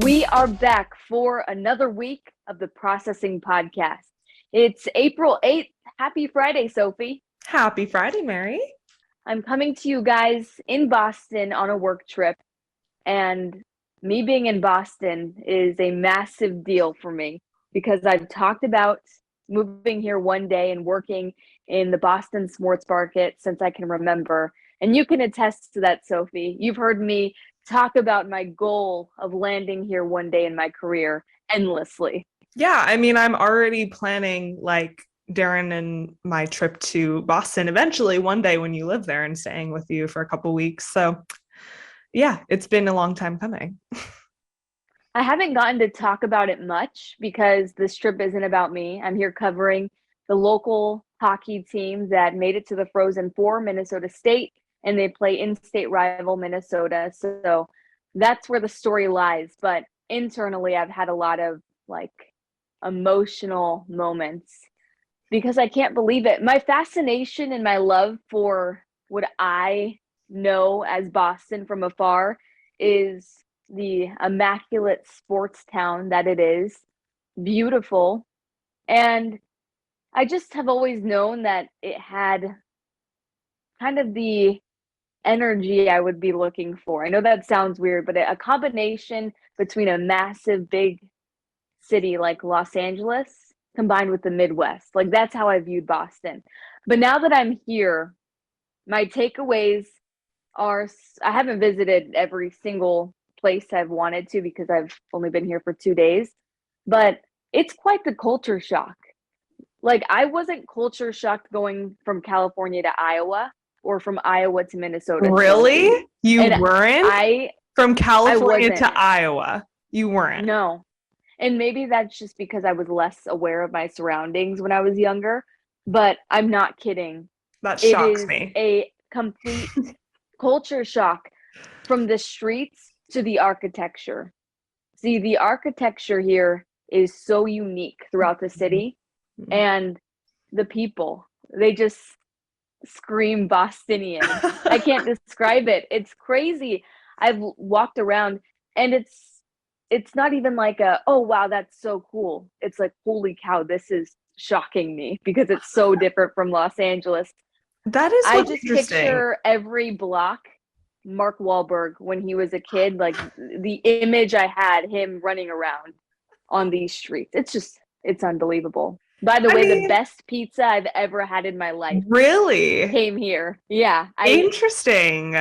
We are back for another week of the Processing Podcast. It's April 8th. Happy Friday, Sophie. Happy Friday, Mary. I'm coming to you guys in Boston on a work trip, and me being in Boston is a massive deal for me because I've talked about moving here one day and working in the Boston sports market since I can remember. And you can attest to that, Sophie. You've heard me talk about my goal of landing here one day in my career endlessly. Yeah, I mean, I'm already planning like Darren and my trip to Boston eventually one day when you live there and staying with you for a couple weeks. So, yeah, it's been a long time coming. I haven't gotten to talk about it much because this trip isn't about me. I'm here covering the local hockey team that made it to the Frozen Four, Minnesota State, and they play in-state rival Minnesota. So that's where the story lies. But internally, I've had a lot of like emotional moments because I can't believe it. My fascination and my love for what I know as Boston from afar is the immaculate sports town that it is, beautiful. And I just have always known that it had kind of the energy I would be looking for. I know that sounds weird, but a combination between a massive, big city like Los Angeles combined with the Midwest. Like that's how I viewed Boston. But now that I'm here, my takeaways are I haven't visited every single place I've wanted to because I've only been here for 2 days, but it's quite the culture shock. Like I wasn't culture shocked going from California to Iowa or from Iowa to Minnesota. Really? You And weren't? From I California wasn't. to Iowa. You weren't. No. And maybe that's just because I was less aware of my surroundings when I was younger, but I'm not kidding. That It shocks is me. a complete culture shock from the streets to the architecture. See, the architecture here is so unique throughout the city, and the people, they just scream Bostonian. I can't describe it. It's crazy. I've walked around and it's not even like oh wow, that's so cool. It's like holy cow, this is shocking me because it's so different from Los Angeles. That is I what's just interesting. picture every block Mark Wahlberg when he was a kid, like the image I had him running around on these streets. It's unbelievable. By the I way, the mean, best pizza I've ever had in my life really came here. Yeah, I interesting.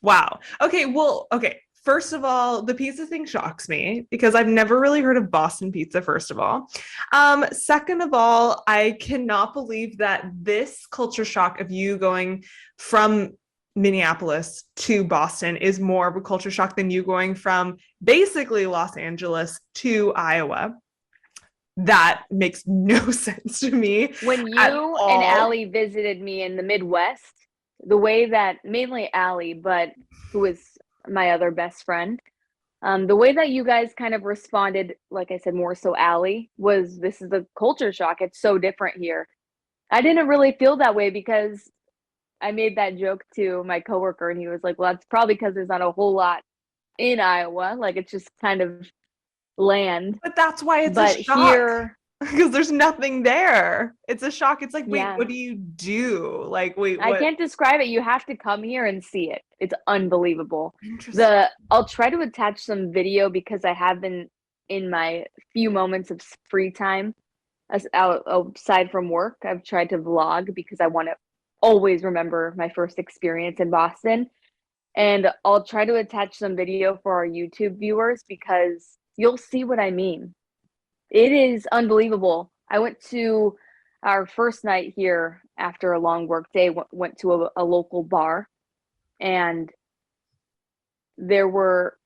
Wow. Okay. First of all, the pizza thing shocks me because I've never really heard of Boston pizza, first of all. Second of all, I cannot believe that this culture shock of you going from Minneapolis to Boston is more of a culture shock than you going from basically Los Angeles to Iowa. That makes no sense to me when at you and all. Allie visited me in the Midwest, the way that mainly Allie, but who is my other best friend, the way that you guys kind of responded, like I said, more so Allie, was this is a culture shock. It's so different here. I didn't really feel that way because I made that joke to my coworker and he was like, well, that's probably because there's not a whole lot in Iowa. Like it's just kind of land. But that's why it's a But shock here, because there's nothing there. It's a shock. It's like, wait, yeah, what do you do? Like, wait, I what? can't describe it. You have to come here and see it. It's unbelievable. Interesting. I'll try to attach some video because I have been in my few moments of free time outside from work. I've tried to vlog because I want to always remember my first experience in Boston. And I'll try to attach some video for our YouTube viewers because you'll see what I mean. It is unbelievable. I went to our first night here after a long work day, went to a local bar, and there were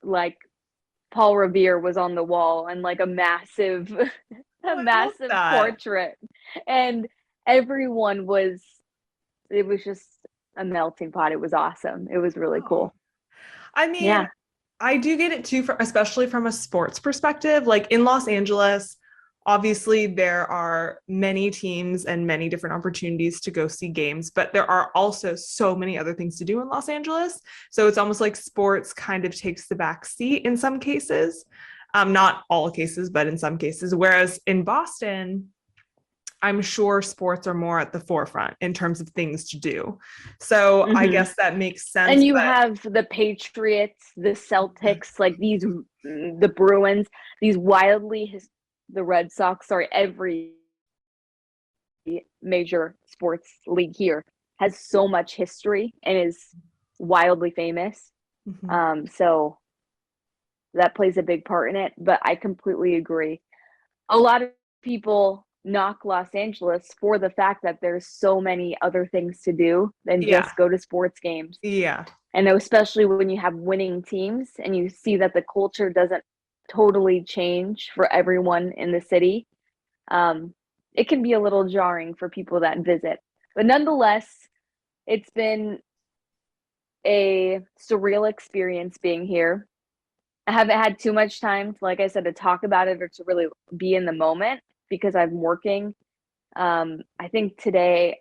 like Paul Revere was on the wall and like a massive Oh, a I love massive that. portrait. And everyone was it was just a melting pot. It was awesome. It was really Oh. cool. I mean, Yeah. I do get it too, especially from a sports perspective. Like in Los Angeles, obviously there are many teams and many different opportunities to go see games, but there are also so many other things to do in Los Angeles. So it's almost like sports kind of takes the back seat in some cases. Not all cases, but in some cases. Whereas in Boston, I'm sure sports are more at the forefront in terms of things to do. So I guess that makes sense. And you have the Patriots, the Celtics, like the Bruins, these the Red Sox, sorry, every major sports league here has so much history and is wildly famous. So that plays a big part in it, but I completely agree. A lot of people knock Los Angeles for the fact that there's so many other things to do than just go to sports games. Yeah. And especially when you have winning teams and you see that the culture doesn't totally change for everyone in the city, it can be a little jarring for people that visit. But nonetheless, it's been a surreal experience being here. I haven't had too much time, like I said, to talk about it or to really be in the moment because I'm working. I think today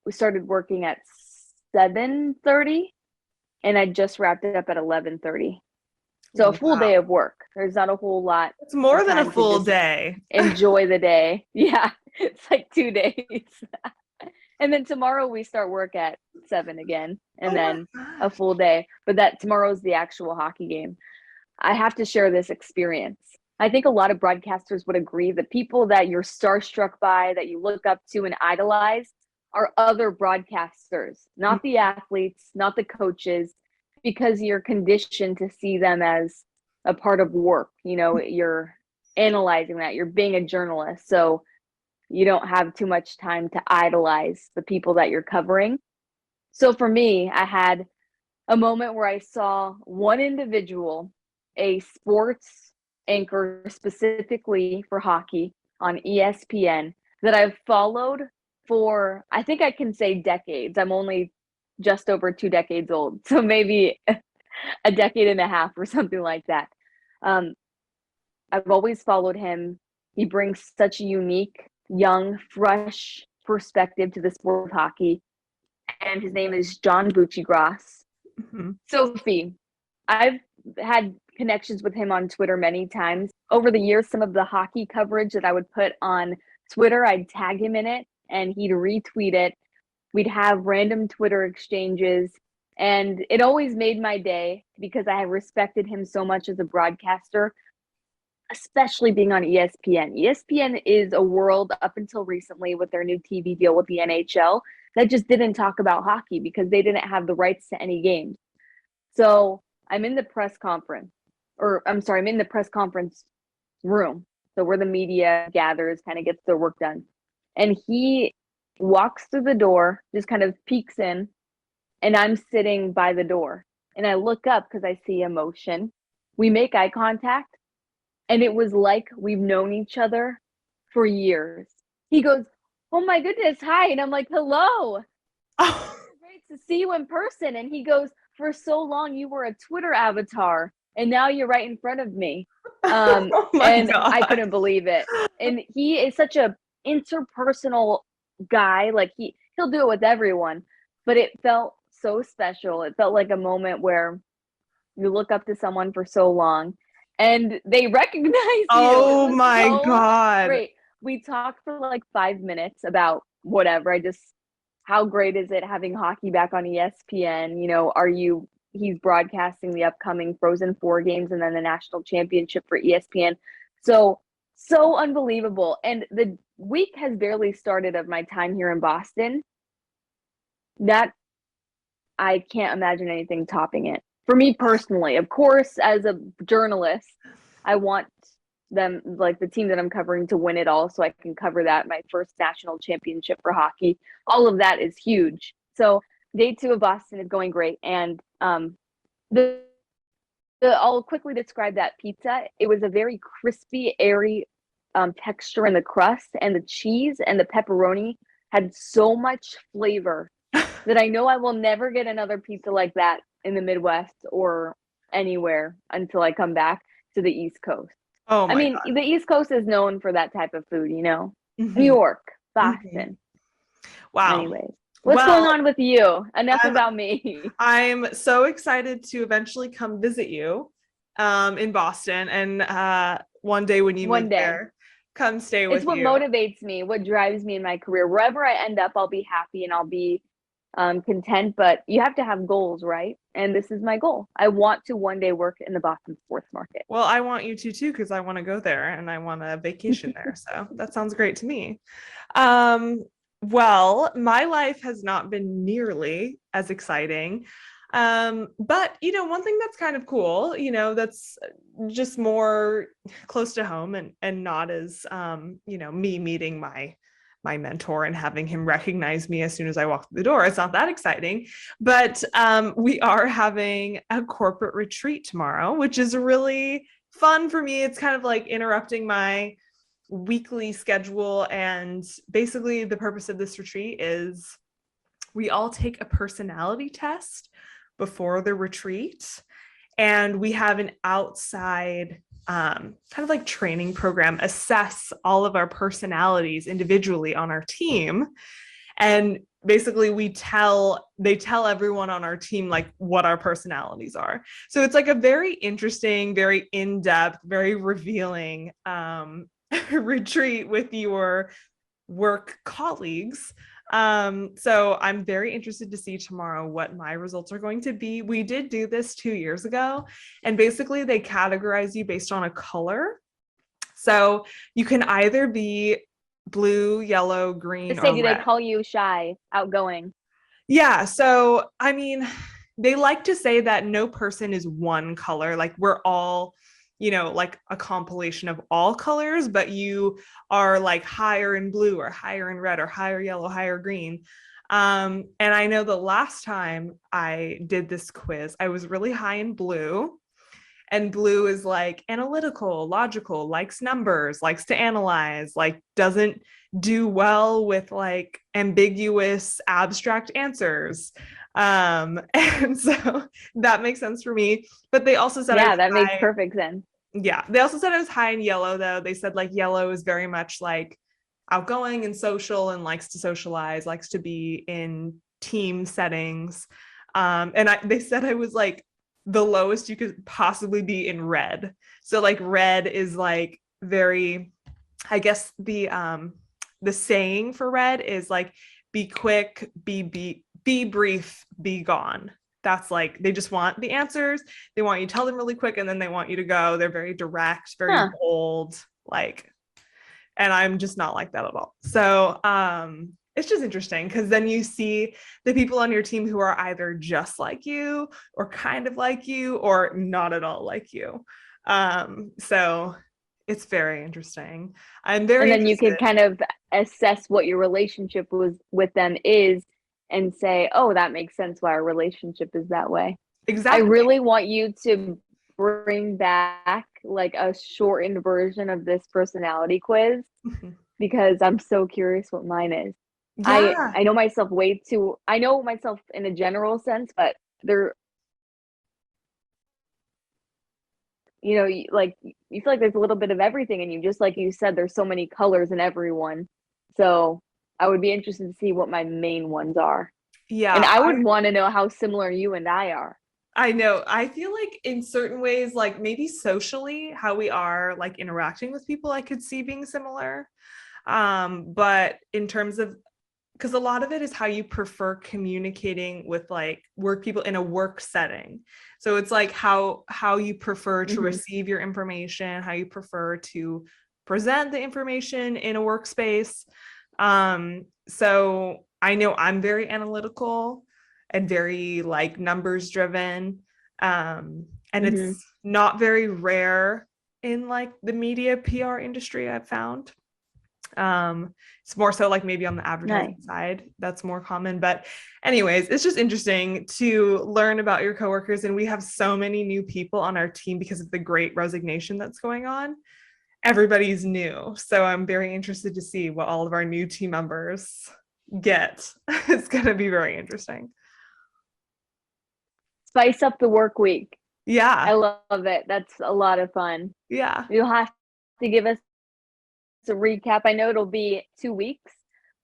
we started working at 7:30 and I just wrapped it up at 11:30. So a full day of work. There's not a whole lot. It's more than a full day. Enjoy the day. Yeah, it's like 2 days. And then tomorrow we start work at 7 again, and then a full day. But tomorrow's the actual hockey game. I have to share this experience. I think a lot of broadcasters would agree that people that you're starstruck by, that you look up to and idolize, are other broadcasters, not the athletes, not the coaches, because you're conditioned to see them as a part of work. You know, you're analyzing that, you're being a journalist. So you don't have too much time to idolize the people that you're covering. So for me, I had a moment where I saw one individual, a sports anchor specifically for hockey on ESPN, that I've followed for, I think I can say decades. I'm only just over 2 decades old, so maybe a decade and a half or something like that. I've always followed him. He brings such a unique, young, fresh perspective to the sport of hockey, and his name is John Buccigross. Sophie, I've had connections with him on Twitter many times. Over the years, some of the hockey coverage that I would put on Twitter, I'd tag him in it and he'd retweet it. We'd have random Twitter exchanges, and it always made my day because I have respected him so much as a broadcaster, especially being on ESPN. ESPN is a world up until recently with their new TV deal with the NHL that just didn't talk about hockey because they didn't have the rights to any games. So I'm in the press conference, I'm in the press conference room. So where the media gathers, kind of gets their work done. And he walks through the door, just kind of peeks in, and I'm sitting by the door. And I look up because I see emotion. We make eye contact, and it was like we've known each other for years. He goes, "Oh my goodness, hi." And I'm like, "Hello. Great to see you in person." And he goes, "For so long you were a Twitter avatar, and now you're right in front of me." Oh and God. I couldn't believe it. And he is such a interpersonal guy. Like he'll do it with everyone, but it felt so special. It felt like a moment where you look up to someone for so long and they recognize you. Oh my God. Great. We talked for like 5 minutes about whatever. How great is it having hockey back on ESPN? You know, he's broadcasting the upcoming Frozen 4 games and then the national championship for ESPN. So unbelievable. And the week has barely started of my time here in Boston. That I can't imagine anything topping it. For me personally, of course, as a journalist, I want them, like the team that I'm covering, to win it all so I can cover that, my first national championship for hockey. All of that is huge. So day 2 of Boston is going great. And I'll quickly describe that pizza. It was a very crispy, airy texture in the crust, and the cheese and the pepperoni had so much flavor that I know I will never get another pizza like that in the Midwest or anywhere until I come back to the East Coast. Oh I my mean, God. the East Coast is known for that type of food, you know? New Mhm, York, mhm. Boston. Wow. Anyways, what's going Well, on with you? Enough I'm about me. I'm so excited to eventually come visit you in Boston and one day when you One move day. there, come stay It's with what you. motivates me, what drives me in my career. Wherever I end up, I'll be happy and I'll be content, but you have to have goals, right? And this is my goal. I want to one day work in the Boston sports market. Well, I want you to too because I want to go there and I want a vacation there. So that sounds great to me. Um, well, my life has not been nearly as exciting. But one thing that's kind of cool, that's just more close to home and not as me meeting my mentor and having him recognize me as soon as I walk through the door. It's not that exciting, but we are having a corporate retreat tomorrow, which is really fun for me. It's kind of like interrupting my weekly schedule. And basically, the purpose of this retreat is we all take a personality test before the retreat, and we have an outside kind of like training program assess all of our personalities individually on our team. And basically they tell everyone on our team like what our personalities are. So it's like a very interesting, very in-depth, very revealing retreat with your work colleagues. So I'm very interested to see tomorrow what my results are going to be. We did do this 2 years ago, and basically they categorize you based on a color. So you can either be blue, yellow, They green, say, or do they red. call you shy, outgoing? Yeah. So, I mean, they like to say that no person is one color. Like we're all, like a compilation of all colors, but you are like higher in blue or higher in red or higher yellow, higher green. And I know the last time I did this quiz, I was really high in blue. And blue is like analytical, logical, likes numbers, likes to analyze, like doesn't do well with like ambiguous abstract answers. And so that makes sense for me. But they also said I Yeah, was that makes high. perfect sense. Yeah, they also said I was high in yellow though. They said like yellow is very much like outgoing and social and likes to socialize, likes to be in team settings. They said I was like the lowest you could possibly be in red. So like red is like very, I guess the saying for red is like be quick, be brief, be gone. That's like they just want the answers. They want you to tell them really quick and then they want you to go. They're very direct, very Huh. bold, like, and I'm just not like that at all. So it's just interesting because then you see the people on your team who are either just like you or kind of like you or not at all like you. So it's very interesting. I'm And very then you interested. could kind of assess what your relationship was with them is and say, oh, that makes sense why our relationship is that way. I Exactly. really want you to bring back like a shortened version of this personality quiz because I'm so curious what mine is. Yeah. I know myself way too I know myself in a general sense, but there like you feel like there's a little bit of everything in you, just like you said, there's so many colors in everyone. So I would be interested to see what my main ones are. And Yeah. I would want to know how similar you and I are. I know. I feel like in certain ways, like maybe socially, how we are like interacting with people, I could see being similar. But in terms of, because a lot of it is how you prefer communicating with like work people in a work setting. So it's like how you prefer to Hmm. receive your information, how you prefer to present the information in a workspace. So I know I'm very analytical and very like numbers driven. And Hmm. it's not very rare in like the media PR industry, I've found. It's more so like maybe on the Nice. advertising side that's more common. But anyways, it's just interesting to learn about your coworkers. And we have so many new people on our team because of the great resignation that's going on. Everybody's new. So I'm very interested to see what all of our new team members get. It's going to be very interesting. Spice up the work week. I Yeah. love it. That's a lot of fun. Yeah. You'll have to give us a recap. I know it'll be 2 weeks,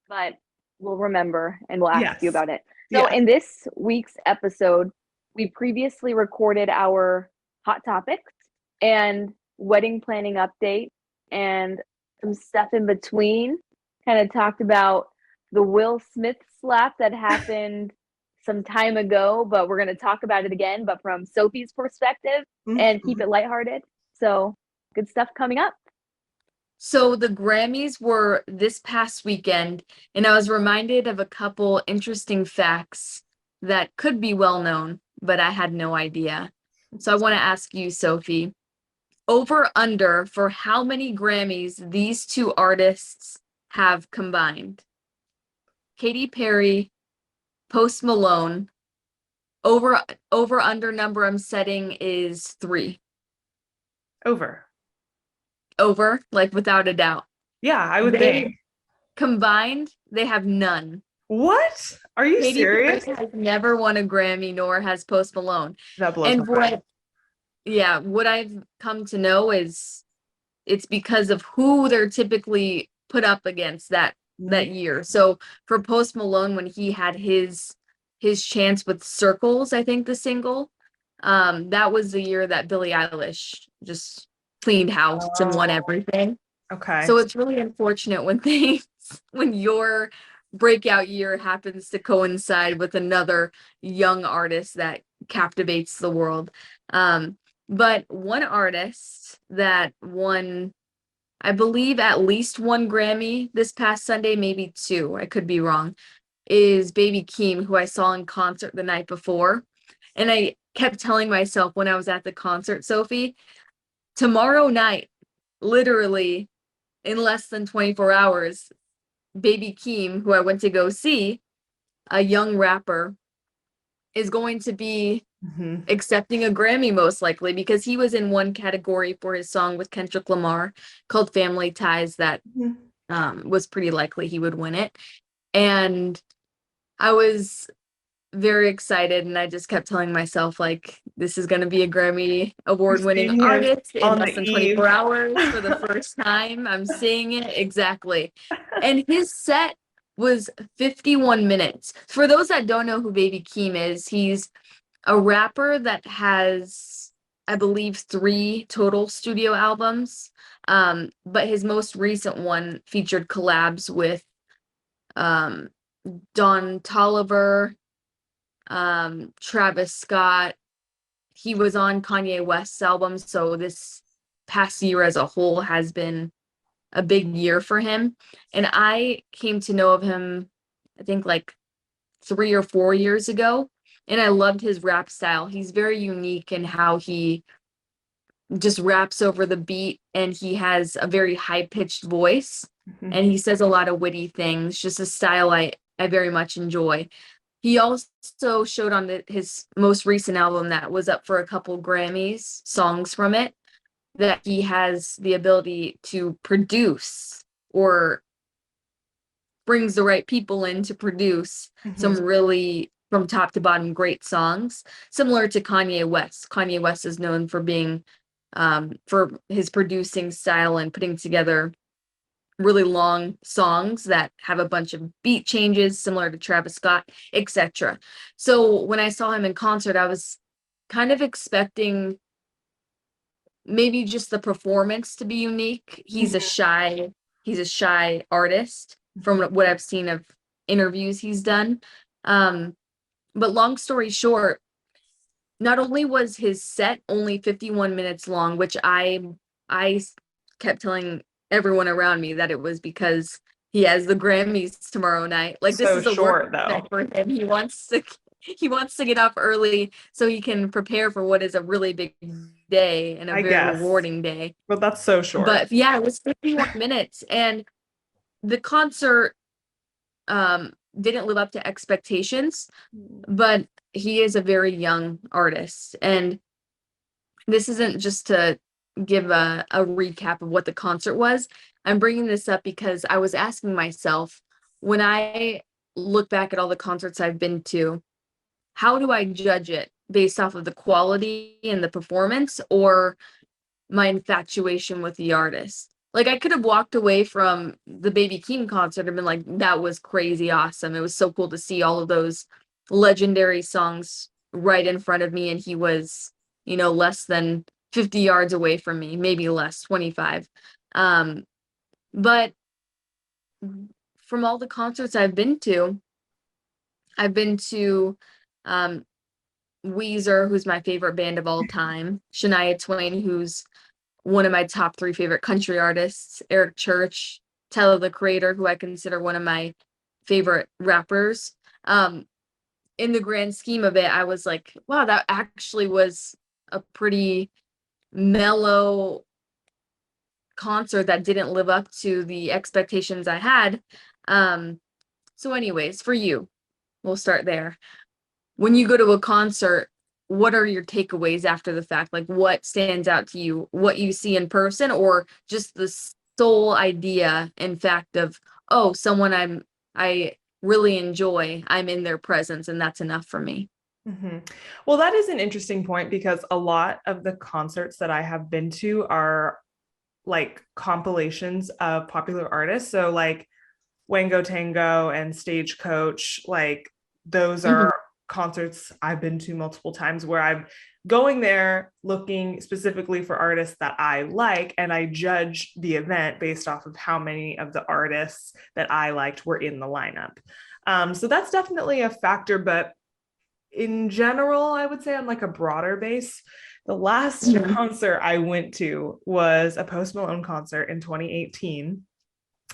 but we'll remember and we'll ask you Yes. about it. So, Yes. in this week's episode, we previously recorded our hot topics and wedding planning update and some stuff in between. Kind of talked about the Will Smith slap that happened some time ago, but we're going to talk about it again, but from Sophie's perspective and keep Mhm. it lighthearted. So, good stuff coming up. So the Grammys were this past weekend, and I was reminded of a couple interesting facts that could be well known, but I had no idea. So I want to ask you, Sophie, over under for how many Grammys these two artists have combined? Katy Perry, Post Malone. Over under number I'm setting is 3. Over. Over, like without a doubt. Yeah, I would They think. combined, they have none. What? Are you Katy Perry serious? has never won a Grammy, nor has Post Malone. That blows my And mind. what I've come to know is it's because of who they're typically put up against that year. So for Post Malone, when he had his chance with Circles, I think the single, that was the year that Billie Eilish just cleaned house and won everything. Okay. So it's really unfortunate when when your breakout year happens to coincide with another young artist that captivates the world. But one artist that won, I believe, at least one Grammy this past Sunday, maybe 2, I could be wrong, is Baby Keem, who I saw in concert the night before. And I kept telling myself when I was at the concert, Sophie, tomorrow night, literally in less than 24 hours, Baby Keem, who I went to go see, a young rapper, is going to be accepting a Grammy most likely because he was in one category for his song with Kendrick Lamar called Family Ties that was pretty likely he would win it. And I was very excited, and I just kept telling myself, like, this is going to be a Grammy award-winning seeing him artist in on less the than eve. 24 hours for the first time. I'm seeing it exactly. And his set was 51 minutes. For those that don't know who Baby Keem is, he's a rapper that has, I believe, 3 total studio albums. But his most recent one featured collabs with Don Toliver, Travis Scott. He was on Kanye West's album, so this past year as a whole has been a big year for him. And I came to know of him, I think, like 3 or 4 years ago, and I loved his rap style. He's very unique in how he just raps over the beat, and he has a very high-pitched voice, and he says a lot of witty things, just a style I very much enjoy. He also showed on his most recent album that was up for a couple Grammys, songs from it, that he has the ability to produce or brings the right people in to produce some really from top to bottom great songs, similar to Kanye West. Kanye West is known for being for his producing style and putting together really long songs that have a bunch of beat changes similar to Travis Scott, etc. So when I saw him in concert, I was kind of expecting maybe just the performance to be unique. He's a shy artist from what I've seen of interviews he's done. But long story short, not only was his set only 51 minutes long, which I kept telling everyone around me that it was because he has the Grammys tomorrow night. Like, this So is a short, work though. night for him. He wants to get up early so he can prepare for what is a really big day and a I very guess. rewarding day. But that's so short. But yeah, it was 51 minutes, and the concert didn't live up to expectations, but he is a very young artist. And this isn't just to give a recap of what the concert was. I'm bringing this up because I was asking myself, when I look back at all the concerts I've been to, how do I judge it based off of the quality and the performance, or my infatuation with the artist. Like, I could have walked away from the Baby Keem concert and been like, that was crazy awesome. It was so cool to see all of those legendary songs right in front of me. And he was, less than 50 yards away from me, maybe less, 25. But from all the concerts I've been to um, Weezer, who's my favorite band of all time, Shania Twain, who's one of my top 3 favorite country artists, Eric Church, Tyler the Creator, who I consider one of my favorite rappers. In the grand scheme of it, I was like, wow, that actually was a pretty mellow concert that didn't live up to the expectations I had. So anyways, for you, we'll start there. When you go to a concert, what are your takeaways after the fact? Like, what stands out to you, what you see in person, or just the sole idea and fact of, oh, someone I really enjoy, I'm in their presence, and that's enough for me. Mm-hmm. Well, that is an interesting point because a lot of the concerts that I have been to are like compilations of popular artists. So like Wango Tango and Stagecoach, like those are concerts I've been to multiple times where I'm going there looking specifically for artists that I like, and I judge the event based off of how many of the artists that I liked were in the lineup. So that's definitely a factor, but in general, I would say on like a broader base, the last concert I went to was a Post Malone concert in 2018.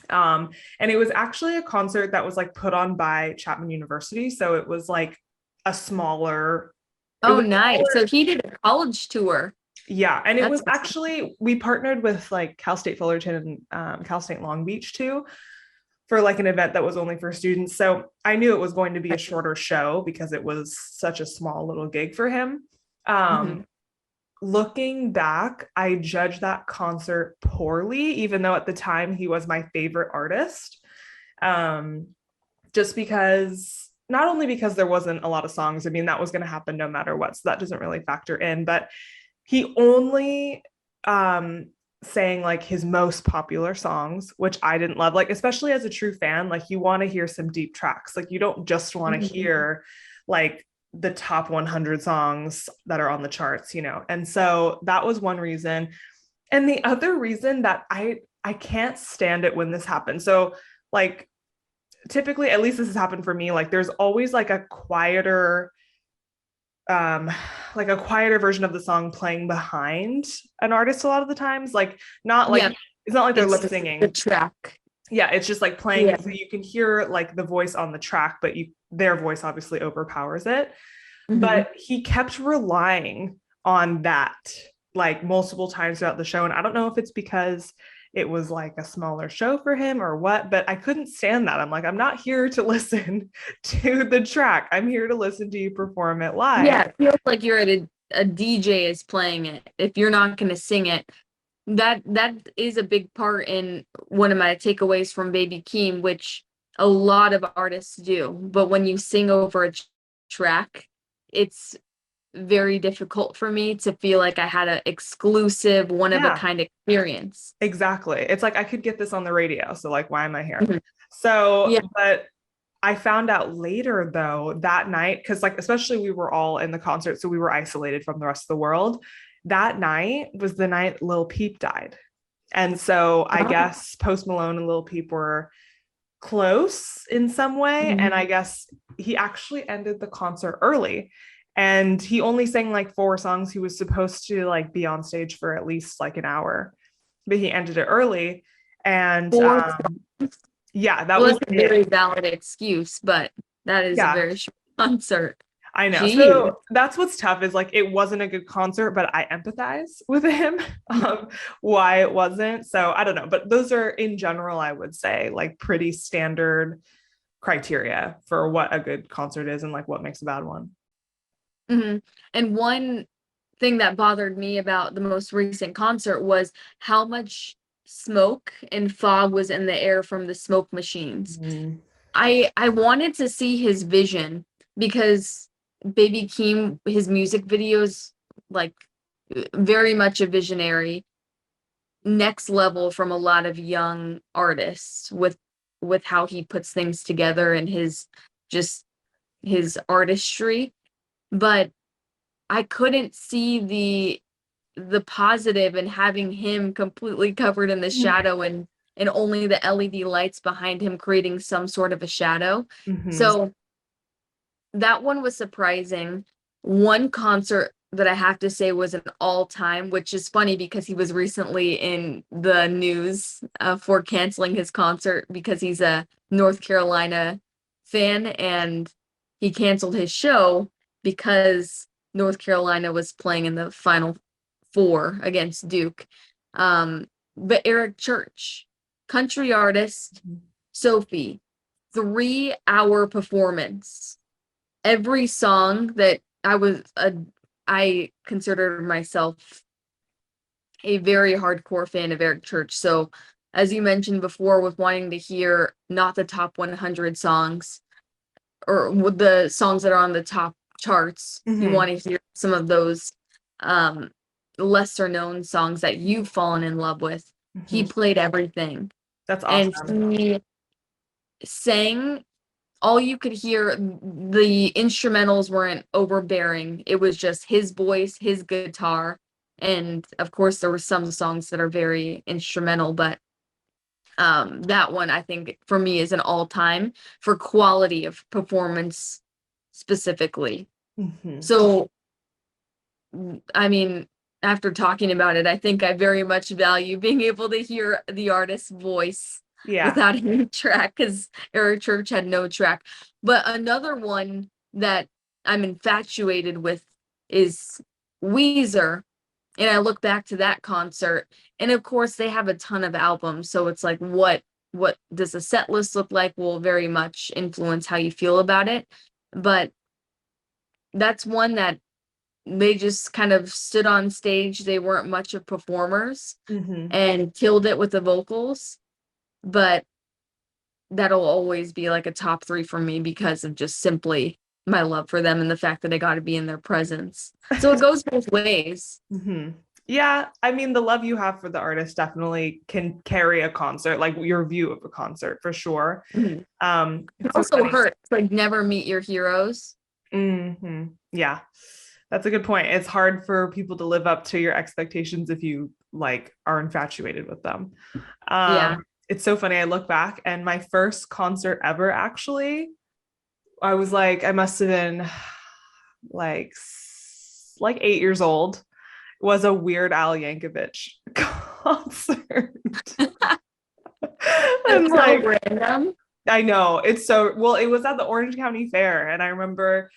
And it was actually a concert that was like put on by Chapman University. So it was like a smaller. Oh, nice. So he did a college tour. Yeah. And it That's was awesome. actually, we partnered with like Cal State Fullerton and Cal State Long Beach too, for like an event that was only for students. So I knew it was going to be a shorter show because it was such a small little gig for him. Looking back, I judged that concert poorly, even though at the time he was my favorite artist. Just because, not only because there wasn't a lot of songs, I mean, that was going to happen no matter what. So that doesn't really factor in, but he only sang like his most popular songs, which I didn't love. Like, especially as a true fan, like you want to hear some deep tracks. Like you don't just want to hear like the top 100 songs that are on the charts, And so that was one reason. And the other reason that I can't stand it when this happens. So like typically, at least this has happened for me, like there's always like a quieter version of the song playing behind an artist a lot of the times, like not like it's not like they're lip singing the track. Yeah, it's just like playing so you can hear like the voice on the track, but their voice obviously overpowers it. But he kept relying on that like multiple times throughout the show, and I don't know if it's because it was like a smaller show for him or what, but I couldn't stand that. I'm like, I'm not here to listen to the track. I'm here to listen to you perform it live. Yeah, it feels like you're at a DJ is playing it. If you're not going to sing it, that is a big part in one of my takeaways from Baby Keem, which a lot of artists do. But when you sing over a track, it's very difficult for me to feel like I had an exclusive one of a kind experience. Exactly. It's like I could get this on the radio, so like why am I here? So but I found out later though that night, because like especially we were all in the concert, so we were isolated from the rest of the world. That night was the night Lil Peep died. And so I guess Post Malone and Lil Peep were close in some way. And I guess he actually ended the concert early. And he only sang like 4 songs. He was supposed to like be on stage for at least like an hour, but he ended it early. And that was a very valid excuse, but that is a very short concert. I know. Jeez. So that's what's tough is like it wasn't a good concert, but I empathize with him why it wasn't. So I don't know, but those are in general, I would say like pretty standard criteria for what a good concert is and like what makes a bad one. And one thing that bothered me about the most recent concert was how much smoke and fog was in the air from the smoke machines. I wanted to see his vision because Baby Keem, his music videos, like very much a visionary, next level from a lot of young artists with how he puts things together and his artistry. But I couldn't see the positive in having him completely covered in the shadow and only the LED lights behind him creating some sort of a shadow. So that one was surprising. One concert that I have to say was an all-time, which is funny because he was recently in the news for canceling his concert because he's a North Carolina fan, and he canceled his show because North Carolina was playing in the Final Four against Duke. But Eric Church, country artist, Sophie, 3-hour performance. Every song that I considered myself a very hardcore fan of Eric Church. So as you mentioned before, with wanting to hear not the top 100 songs or with the songs that are on the top charts, you want to hear some of those lesser known songs that you've fallen in love with. He played everything. That's awesome. And he sang. All you could hear, the instrumentals weren't overbearing. It was just his voice, his guitar, and of course there were some songs that are very instrumental, but that one I think for me is an all-time for quality of performance specifically. So I mean, after talking about it, I think I very much value being able to hear the artist's voice without any track, because Eric Church had no track. But another one that I'm infatuated with is Weezer. And I look back to that concert, and of course they have a ton of albums. So it's like, what does the set list look like will very much influence how you feel about it. But that's one that they just kind of stood on stage. They weren't much of performers and killed it with the vocals. But that'll always be like a top 3 for me because of just simply my love for them and the fact that I got to be in their presence. So it goes both ways. Yeah, I mean, the love you have for the artist definitely can carry a concert, like your view of a concert for sure. It also hurts, like never meet your heroes. Yeah, that's a good point. It's hard for people to live up to your expectations if you like are infatuated with them. It's so funny. I look back and my first concert ever, actually, I was like, I must have been like 8 years old, was a Weird Al Yankovic concert. And so like random. I know, it's so well, it was at the Orange County Fair, and I remember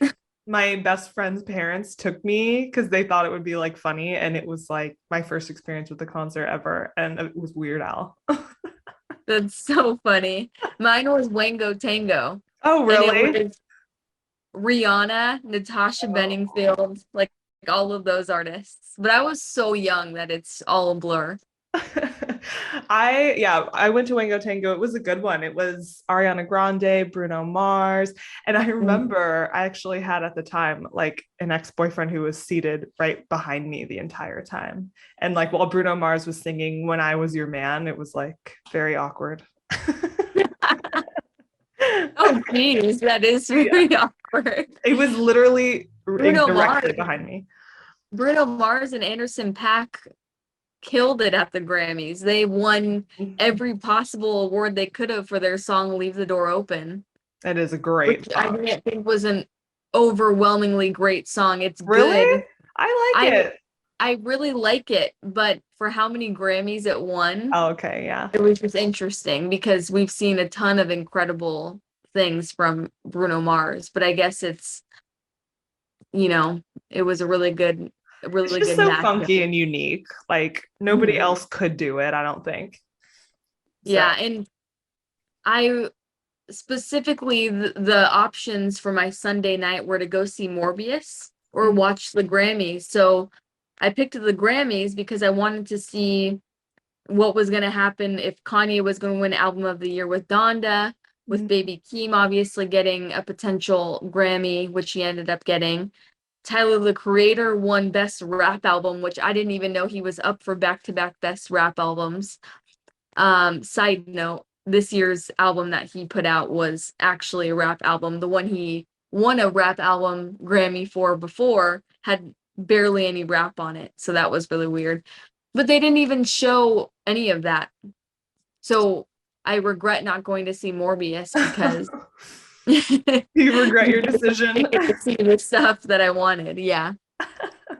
my best friend's parents took me because they thought it would be like funny, and it was like my first experience with the concert ever, and it was Weird Al. That's so funny. Mine was Wango Tango. Oh, really? And it was Rihanna, Natasha Bedingfield, like all of those artists. But I was so young that it's all a blur. I went to Wango Tango. It was a good one. It was Ariana Grande, Bruno Mars. And I remember I actually had at the time like an ex-boyfriend who was seated right behind me the entire time. And like while Bruno Mars was singing When I Was Your Man, it was like very awkward. Oh geez, that is very awkward. It was literally Bruno directly Mars. behind me. Bruno Mars and Anderson .Paak killed it at the Grammys. They won every possible award they could have for their song Leave the Door Open. That is a great which song. I didn't think was an overwhelmingly great song. It's really good. I like it. I really like it, but for how many Grammys it won, okay, yeah, it was just interesting because we've seen a ton of incredible things from Bruno Mars, but I guess it's, it was a really good it's just so funky and unique. Like nobody else could do it, I don't think. So. Yeah, and I specifically the options for my Sunday night were to go see Morbius or watch the Grammys. So I picked the Grammys because I wanted to see what was going to happen if Kanye was going to win Album of the Year with Donda, with Baby Keem obviously getting a potential Grammy, which he ended up getting, Tyler, the Creator, won Best Rap Album, which I didn't even know he was up for back-to-back Best Rap Albums. Side note, this year's album that he put out was actually a rap album. The one he won a rap album Grammy for before had barely any rap on it. So that was really weird. But they didn't even show any of that. So I regret not going to see Morbius because You regret your decision. I get to see the stuff that I wanted. Yeah.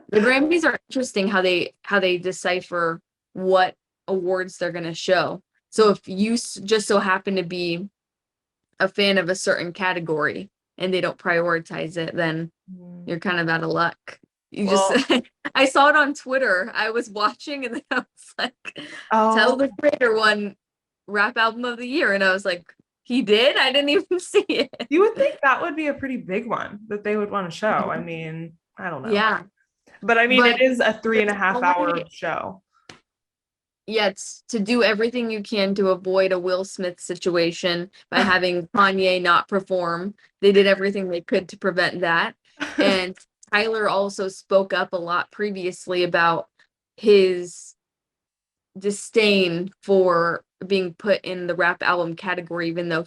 The Grammys are interesting how they decipher what awards they're going to show. So if you just so happen to be a fan of a certain category and they don't prioritize it, then you're kind of out of luck. I saw it on Twitter. I was watching and then I was like, Tyler the Creator won Rap Album of the Year. And I was like, he did? I didn't even see it. You would think that would be a pretty big one that they would want to show. I mean, I don't know. Yeah. But I mean, it is a 3.5 hour show. Yeah, it's to do everything you can to avoid a Will Smith situation by having Kanye not perform. They did everything they could to prevent that. And Tyler also spoke up a lot previously about his disdain for being put in the rap album category, even though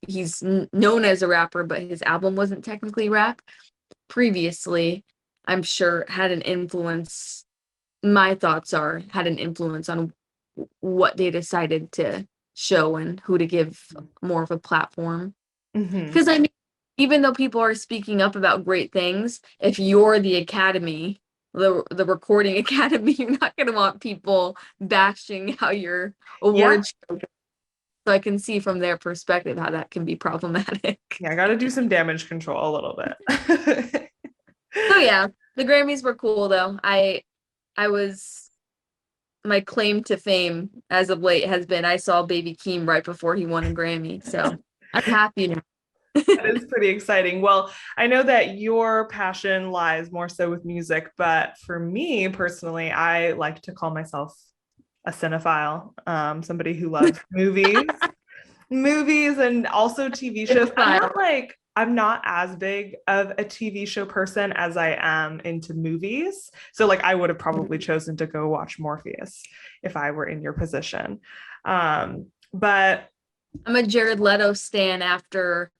he's known as a rapper, but his album wasn't technically rap. Previously, I'm sure had an influence. My thoughts had an influence on what they decided to show and who to give more of a platform. Because I mean, even though people are speaking up about great things, if you're the Academy, the Recording Academy, you're not going to want people bashing how your award show goes. So I can see from their perspective how that can be problematic. Yeah, I got to do some damage control a little bit. So yeah, the Grammys were cool though. My claim to fame as of late has been I saw Baby Keem right before he won a Grammy. So I'm happy now. That is pretty exciting. Well, I know that your passion lies more so with music, but for me personally, I like to call myself a cinephile, somebody who loves movies and also TV shows. I'm not as big of a TV show person as I am into movies. So like I would have probably chosen to go watch Morpheus if I were in your position. But I'm a Jared Leto stan after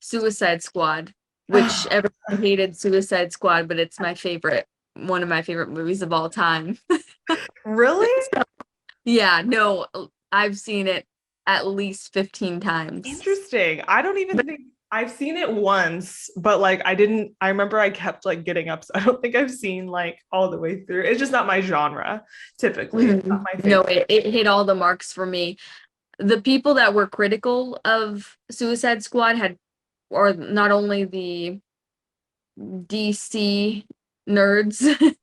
Suicide Squad, which everyone hated Suicide Squad, but it's one of my favorite movies of all time. Really? Yeah, no, I've seen it at least 15 times. Interesting. I don't even think I've seen it once, but like I remember I kept like getting up. So I don't think I've seen like all the way through. It's just not my genre typically. It's not my favorite. No, it hit all the marks for me. The people that were critical of Suicide Squad or not only the DC nerds,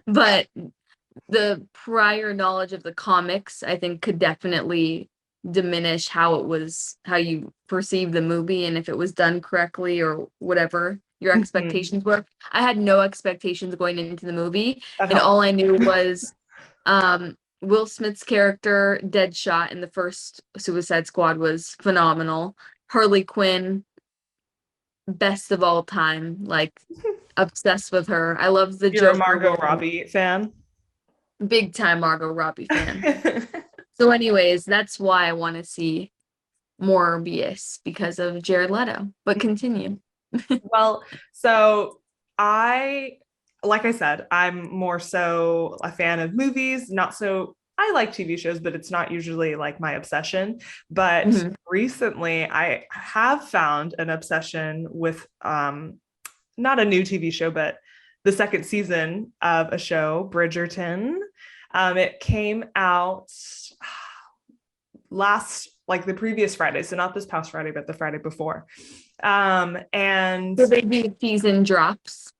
but the prior knowledge of the comics, I think could definitely diminish how you perceive the movie and if it was done correctly or whatever your expectations were. I had no expectations going into the movie, and all I knew was Will Smith's character Deadshot in the first Suicide Squad was phenomenal. Harley Quinn, best of all time, like obsessed with her. I love the You're Joker. a Margot Robbie fan? Big time Margot Robbie fan. So anyways, that's why I want to see Morbius, because of Jared Leto. But continue. Well, so like I said, I'm more so a fan of movies, I like TV shows, but it's not usually like my obsession. But recently I have found an obsession with not a new TV show, but the second season of a show, Bridgerton. It came out the previous Friday, so not this past Friday, but the Friday before. And so they do season drops.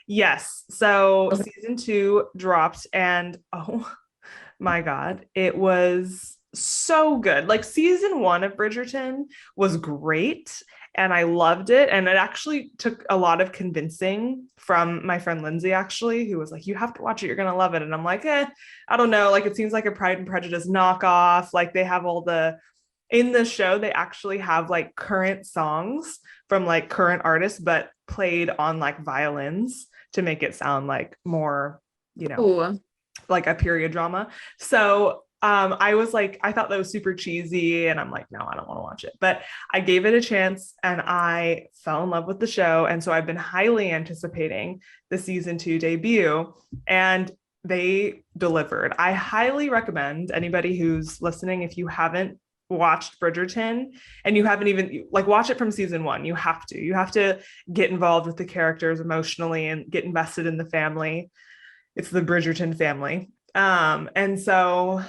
Yes. So season 2 dropped, and oh my God, it was so good. Like season 1 of Bridgerton was great and I loved it. And it actually took a lot of convincing from my friend Lindsay, actually, who was like, you have to watch it, you're gonna love it. And I'm like, I don't know. Like it seems like a Pride and Prejudice knockoff. Like they have in the show, they actually have like current songs from like current artists, but played on like violins to make it sound like more, Ooh. like a period drama. So I was like, I thought that was super cheesy, and I'm like, no, I don't want to watch it. But I gave it a chance, and I fell in love with the show. And so I've been highly anticipating the season 2 debut, and they delivered. I highly recommend anybody who's listening, if you haven't watched Bridgerton and you haven't even like watch it from season 1, you have to get involved with the characters emotionally and get invested in the family. It's the Bridgerton family. And so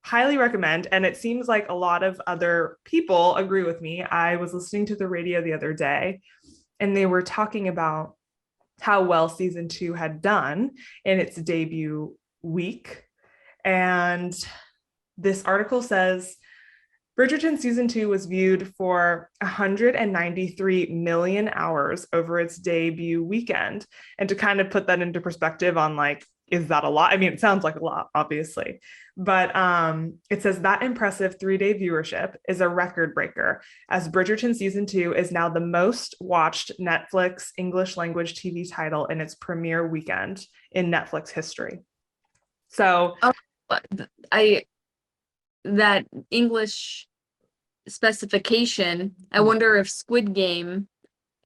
highly recommend. And it seems like a lot of other people agree with me. I was listening to the radio the other day, and they were talking about how well season 2 had done in its debut week. And this article says Bridgerton season 2 was viewed for 193 million hours over its debut weekend. And to kind of put that into perspective on like, is that a lot? I mean, it sounds like a lot, obviously, but it says that impressive 3-day viewership is a record breaker, as Bridgerton season 2 is now the most watched Netflix English language TV title in its premiere weekend in Netflix history. So that English specification, I wonder if Squid Game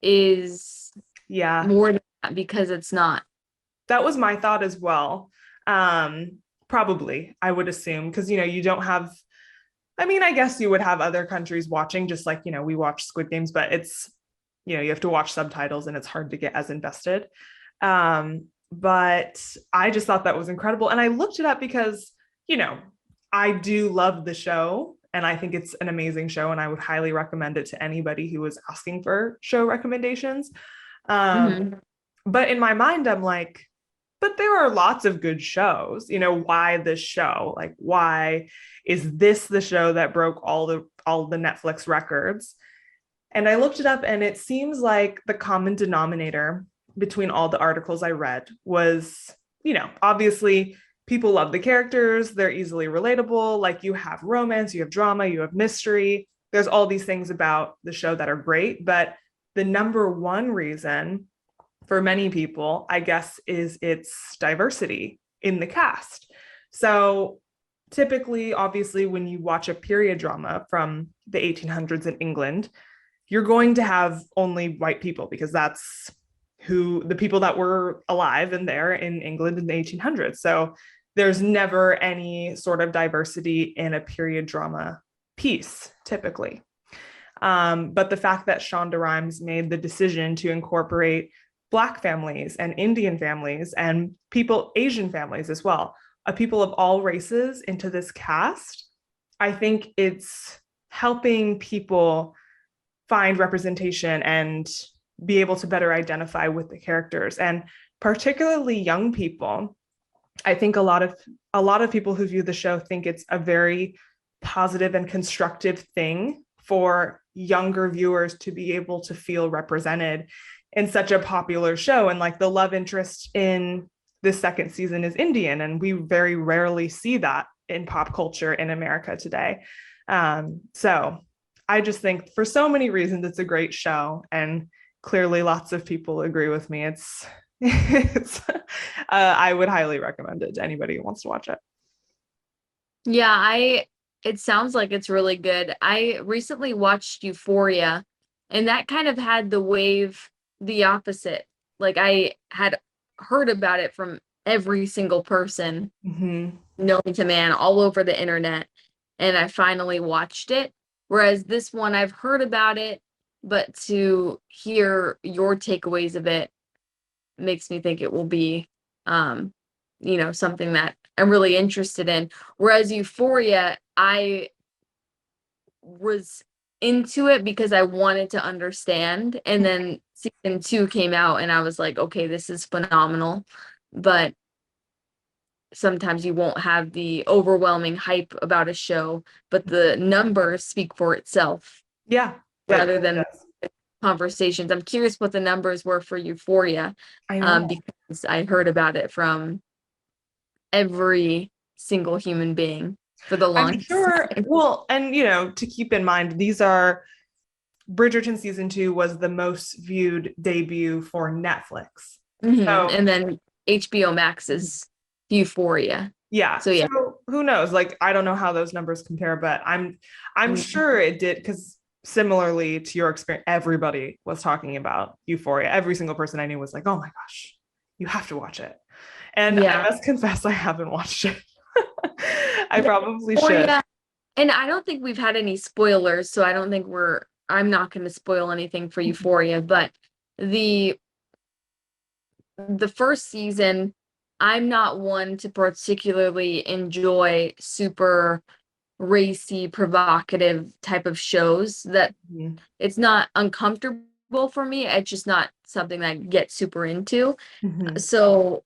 is more than that, because it's not. That was my thought as well. Probably, I would assume, because you don't have, I mean, I guess you would have other countries watching, just like we watch Squid Games, but it's you have to watch subtitles and it's hard to get as invested. But I just thought that was incredible, and I looked it up because I do love the show, and I think it's an amazing show, and I would highly recommend it to anybody who was asking for show recommendations. But in my mind, I'm like, but there are lots of good shows. Why this show? Like, why is this the show that broke all the Netflix records? And I looked it up, and it seems like the common denominator between all the articles I read was, obviously people love the characters. They're easily relatable. Like, you have romance, you have drama, you have mystery. There's all these things about the show that are great. But the number one reason for many people, I guess, is its diversity in the cast. So typically, obviously, when you watch a period drama from the 1800s in England, you're going to have only white people, because that's the people that were alive and there in England in the 1800s. So there's never any sort of diversity in a period drama piece, typically. But the fact that Shonda Rhimes made the decision to incorporate Black families and Indian families and Asian families as well, people of all races into this cast, I think it's helping people find representation and be able to better identify with the characters. And particularly young people, I think a lot of people who view the show think it's a very positive and constructive thing for younger viewers to be able to feel represented in such a popular show. And like, the love interest in this second season is Indian, and we very rarely see that in pop culture in America today. So I just think for so many reasons, it's a great show, and clearly lots of people agree with me. I would highly recommend it to anybody who wants to watch it. Yeah, it sounds like it's really good. I recently watched Euphoria, and that kind of had the opposite. Like, I had heard about it from every single person known to man all over the internet, and I finally watched it. Whereas this one, I've heard about it, but to hear your takeaways of it makes me think it will be, something that I'm really interested in. Whereas Euphoria, I was into it because I wanted to understand. And then season 2 came out, and I was like, okay, this is phenomenal. But sometimes you won't have the overwhelming hype about a show, but the numbers speak for itself. Yeah. Rather than conversations. I'm curious what the numbers were for Euphoria, because I heard about it from every single human being for the longest time. Well, and to keep in mind, these are Bridgerton season 2 was the most viewed debut for Netflix. So And then HBO Max is Euphoria. yeah. So yeah. So who knows? Like, I don't know how those numbers compare, but I'm sure it did, because similarly to your experience, everybody was talking about Euphoria. Every single person I knew was like, "Oh my gosh, you have to watch it." And I Yeah. must confess, I haven't watched it. I Yeah, probably should. Euphoria. And I don't think we've had any spoilers, so I don't think I'm not going to spoil anything for Euphoria, but the first season, I'm not one to particularly enjoy super racy, provocative type of shows. That Mhm. it's not uncomfortable for me. It's just not something that I get super into. Mhm. So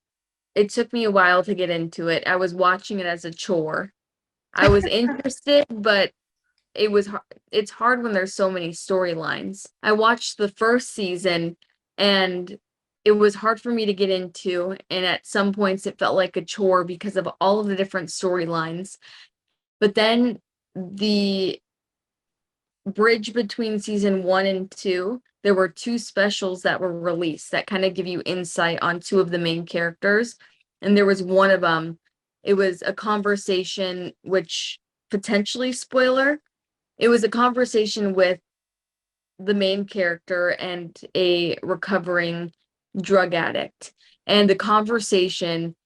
it took me a while to get into it. I was watching it as a chore. I was interested, but it's hard when there's so many storylines. I watched the first season and it was hard for me to get into, and at some points it felt like a chore because of all of the different storylines. But then the bridge between season 1 and 2, there were 2 specials that were released that kind of give you insight on 2 of the main characters. And there was one of them, it was a conversation, which potentially spoiler, it was a conversation with the main character and a recovering drug addict. And the conversation,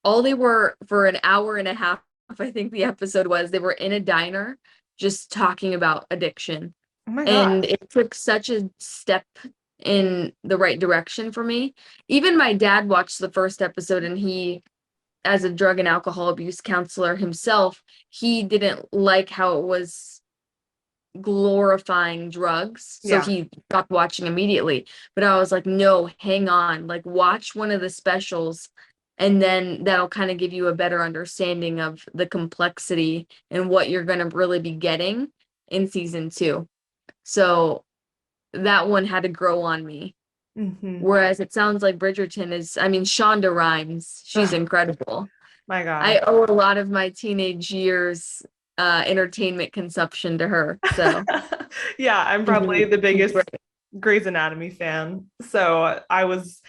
all they were for an hour and a half, I think the episode was, they were in a diner just talking about addiction. Oh my God. And it took such a step in the right direction for me. Even my dad watched the first episode, and he, as a drug and alcohol abuse counselor himself, he didn't like how it was glorifying drugs, so Yeah. he stopped watching immediately. But I was like, no, hang on, like watch one of the specials, and then that'll kind of give you a better understanding of the complexity and what you're going to really be getting in season 2. So that one had to grow on me. Mhm. Whereas it sounds like Bridgerton is, I mean, Shonda Rhimes, she's Ugh, incredible. my God. I owe a lot of my teenage years entertainment consumption to her. So Yeah, I'm probably the biggest Grey's Anatomy fan. So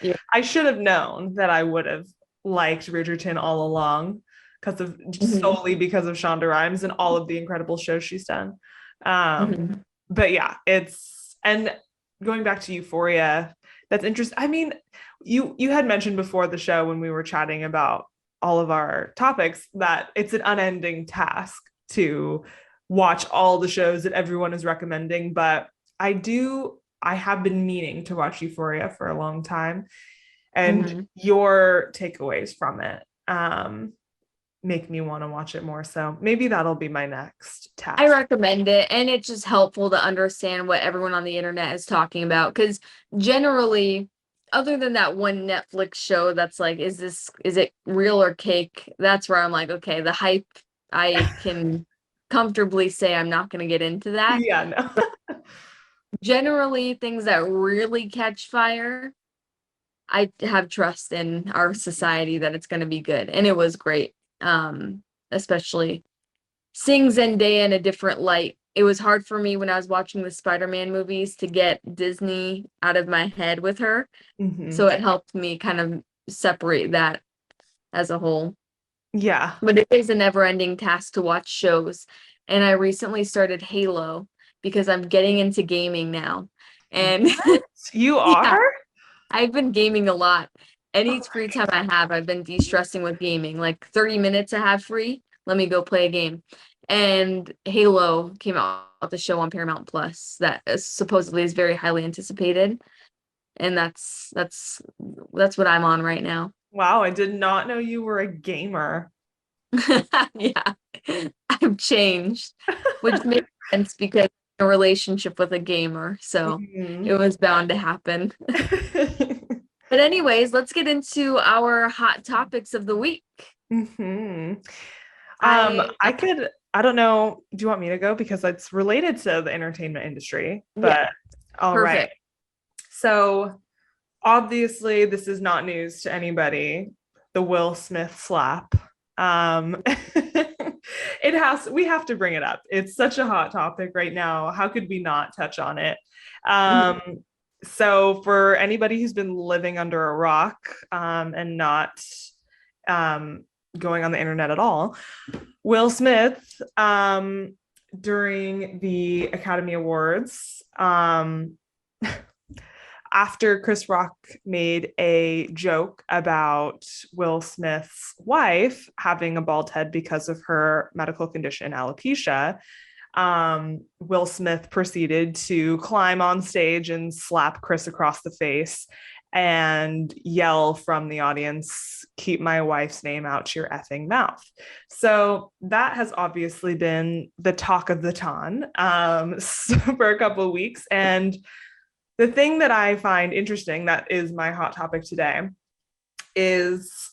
Yeah. I should have known that I would have liked Bridgerton all along, solely because of Shonda Rhimes and all of the incredible shows she's done. But yeah, and going back to Euphoria, that's interesting. I mean, you had mentioned before the show, when we were chatting about all of our topics, that it's an unending task to watch all the shows that everyone is recommending. But I have been meaning to watch Euphoria for a long time, and your takeaways from it make me want to watch it more. So maybe that'll be my next task. I recommend it, and it's just helpful to understand what everyone on the internet is talking about, because generally, other than that one Netflix show that's like, is it real or cake? That's where I'm like, okay, the hype, I can comfortably say I'm not going to get into that. Yeah, no. But generally, things that really catch fire, I have trust in our society that it's going to be good, and it was great. Especially seeing Zendaya in a different light. It was hard for me when I was watching the Spider-Man movies to get Disney out of my head with her. So it helped me kind of separate that as a whole. Yeah. But it is a never-ending task to watch shows. And I recently started Halo because I'm getting into gaming now. And you are? Yeah, I've been gaming a lot. Any free time I have, I've been de-stressing with gaming. Like 30 minutes I have free, let me go play a game. And Halo came out with the show on Paramount Plus that supposedly is very highly anticipated. And that's what I'm on right now. Wow, I did not know you were a gamer. Yeah, I've changed, which makes sense because I'm in a relationship with a gamer, so it was bound to happen. But anyways, let's get into our hot topics of the week. I don't know. Do you want me to go? Because it's related to the entertainment industry, but Yeah, all perfect. Right. So obviously this is not news to anybody. The Will Smith slap. We have to bring it up. It's such a hot topic right now. How could we not touch on it? Mhm. So for anybody who's been living under a rock and not um, going on the internet at all, Will Smith, during the Academy Awards, after Chris Rock made a joke about Will Smith's wife having a bald head because of her medical condition, alopecia, Will Smith proceeded to climb on stage and slap Chris across the face and yell from the audience, "Keep my wife's name out your effing mouth." So that has obviously been the talk of the town for a couple of weeks. And the thing that I find interesting, that is my hot topic today, is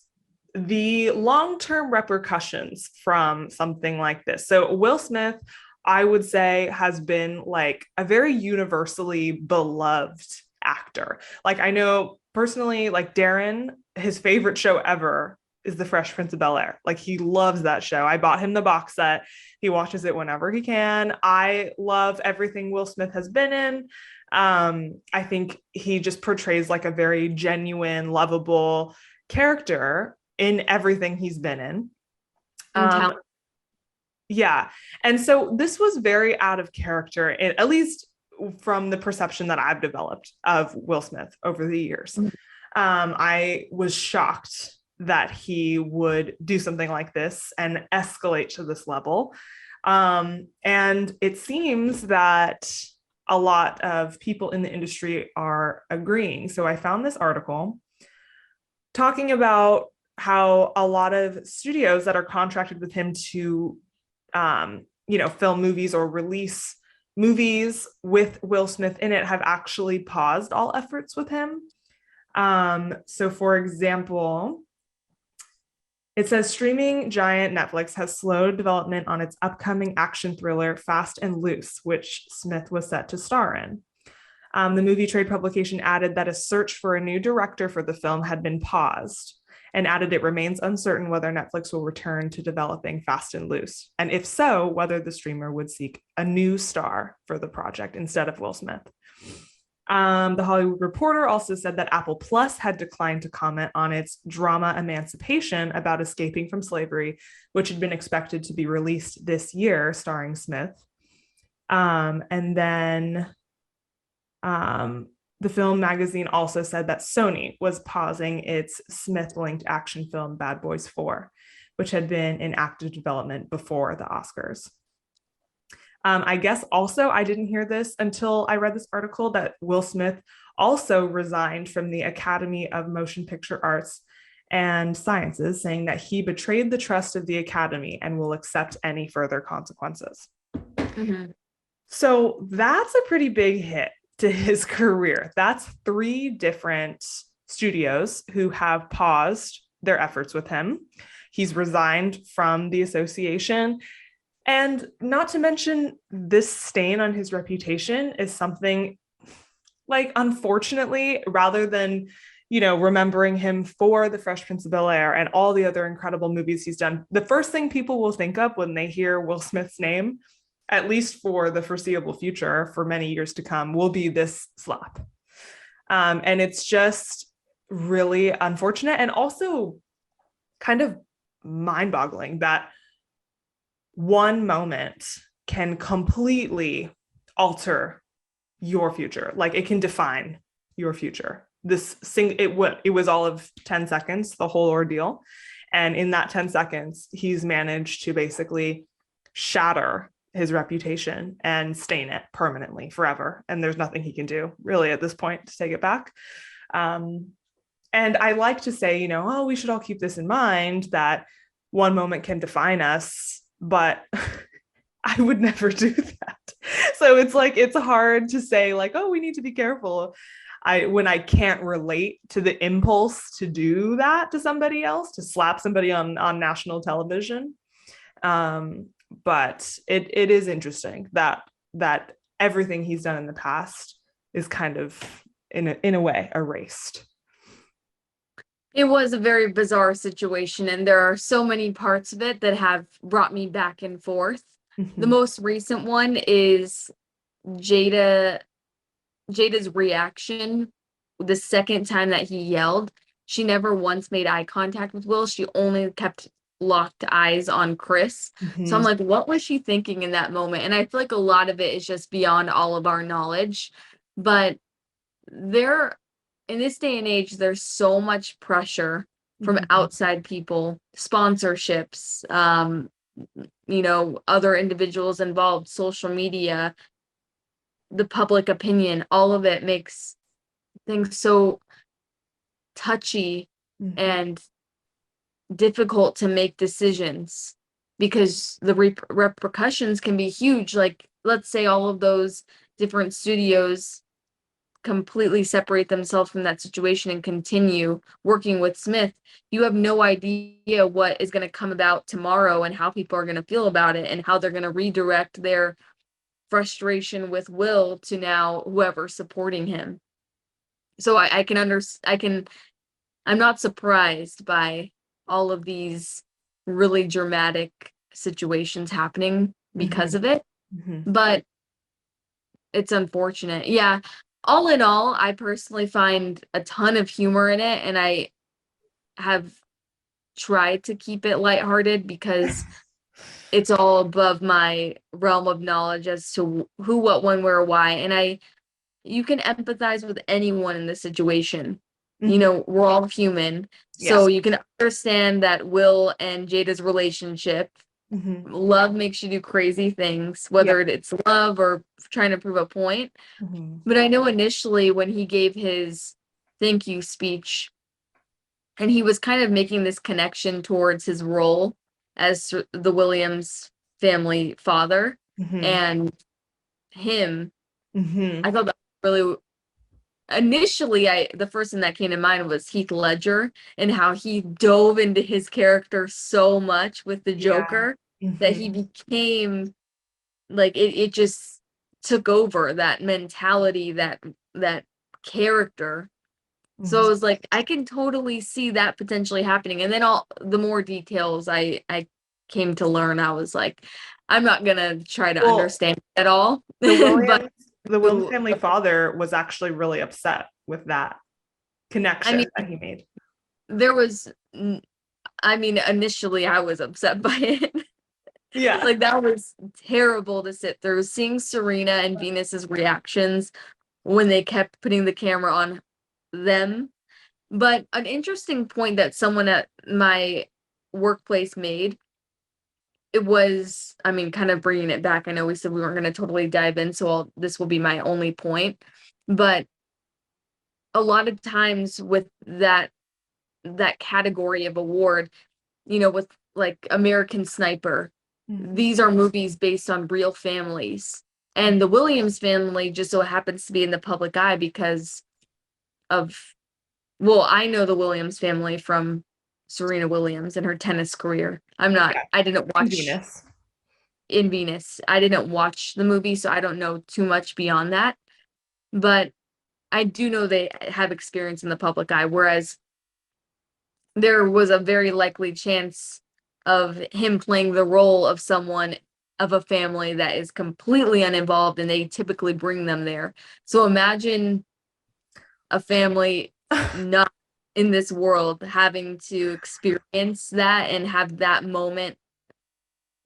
the long-term repercussions from something like this. So Will Smith, I would say, has been like a very universally beloved actor. Like I know personally, like Darren, his favorite show ever is The Fresh Prince of Bel-Air. Like he loves that show. I bought him the box set. He watches it whenever he can. I love everything Will Smith has been in. I think he just portrays like a very genuine, lovable character in everything he's been in. Yeah. And so this was very out of character, at least from the perception that I've developed of Will Smith over the years. I was shocked that he would do something like this and escalate to this level. And it seems that a lot of people in the industry are agreeing. So I found this article talking about how a lot of studios that are contracted with him to, film movies or release movies with Will Smith in it have actually paused all efforts with him. So for example, it says streaming giant Netflix has slowed development on its upcoming action thriller Fast and Loose, which Smith was set to star in. The movie trade publication added that a search for a new director for the film had been paused, and added it remains uncertain whether Netflix will return to developing Fast and Loose, and if so, whether the streamer would seek a new star for the project instead of Will Smith. The Hollywood Reporter also said that Apple Plus had declined to comment on its drama Emancipation about escaping from slavery, which had been expected to be released this year, starring Smith. And then the film magazine also said that Sony was pausing its Smith-linked action film Bad Boys 4, which had been in active development before the Oscars. I guess also, I didn't hear this until I read this article, that Will Smith also resigned from the Academy of Motion Picture Arts and Sciences, saying that he betrayed the trust of the Academy and will accept any further consequences. Mm-hmm. So that's a pretty big hit to his career. That's 3 different studios who have paused their efforts with him. He's resigned from the association. And not to mention, this stain on his reputation is something, like, unfortunately, rather than, remembering him for The Fresh Prince of Bel-Air and all the other incredible movies he's done, the first thing people will think of when they hear Will Smith's name, at least for the foreseeable future, for many years to come, will be this slap. And it's just really unfortunate and also kind of mind-boggling that one moment can completely alter your future. Like, it can define your future. It was all of 10 seconds, the whole ordeal. And in that 10 seconds, he's managed to basically shatter his reputation and stain it permanently forever. And there's nothing he can do really at this point to take it back. And I like to say, we should all keep this in mind, that one moment can define us, but I would never do that. So it's hard to say, like, oh, we need to be careful. When I can't relate to the impulse to do that to somebody else, to slap somebody on national television. But it is interesting that everything he's done in the past is kind of in a way erased. It was a very bizarre situation, and there are so many parts of it that have brought me back and forth. The most recent one is Jada Jada's reaction the second time that he yelled. She never once made eye contact with Will. She only kept locked eyes on Chris. So I'm like, what was she thinking in that moment? And I feel like a lot of it is just beyond all of our knowledge. But there, in this day and age, there's so much pressure from outside people, sponsorships, other individuals involved, social media, the public opinion, all of it makes things so touchy and difficult to make decisions because the repercussions can be huge. Like, let's say all of those different studios completely separate themselves from that situation and continue working with Smith. You have no idea what is going to come about tomorrow and how people are going to feel about it and how they're going to redirect their frustration with Will to now whoever's supporting him. So I'm not surprised by all of these really dramatic situations happening because of it, but it's unfortunate. Yeah. All in all, I personally find a ton of humor in it, and I have tried to keep it lighthearted because it's all above my realm of knowledge as to who, what, when, where, why. And you can empathize with anyone in this situation. We're all human. So you can understand that Will and Jada's relationship, love makes you do crazy things, whether it's love or trying to prove a point. But I know initially when he gave his thank you speech, and he was kind of making this connection towards his role as the Williams family father and him, I thought that really, initially the first thing that came to mind was Heath Ledger and how he dove into his character so much with the Joker that he became like it just took over that mentality, that character. So it was like, I can totally see that potentially happening. And then all the more details I came to learn, I was like, I'm not gonna try to understand at all. The Williams family father was actually really upset with that connection that he made. Initially I was upset by it. Yeah. Like, that was terrible to sit through, seeing Serena and Venus's reactions when they kept putting the camera on them. But an interesting point that someone at my workplace made, it was, kind of bringing it back. I know we said we weren't going to totally dive in, so this will be my only point. But a lot of times with that category of award, with like American Sniper, these are movies based on real families. And the Williams family just so happens to be in the public eye because of, I know the Williams family from Serena Williams and her tennis career. I didn't watch in Venus. I didn't watch the movie, so I don't know too much beyond that. But I do know they have experience in the public eye, whereas there was a very likely chance of him playing the role of someone of a family that is completely uninvolved, and they typically bring them there. So imagine a family not in this world having to experience that and have that moment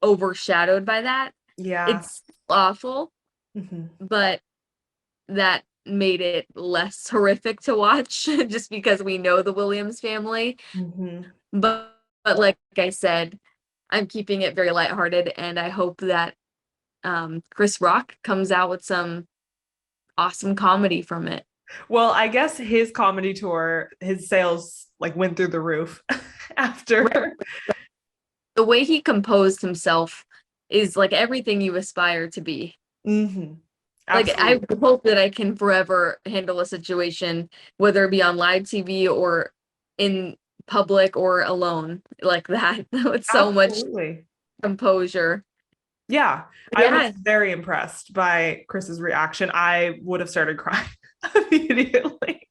overshadowed by that. Yeah. It's awful, but that made it less horrific to watch just because we know the Williams family. But like I said, I'm keeping it very lighthearted, and I hope that Chris Rock comes out with some awesome comedy from it. Well, I guess his comedy tour, his sales like went through the roof after. The way he composed himself is like everything you aspire to be. Like, I hope that I can forever handle a situation, whether it be on live TV or in public or alone, like that, with so much composure. Yeah. I was very impressed by Chris's reaction. I would have started crying immediately.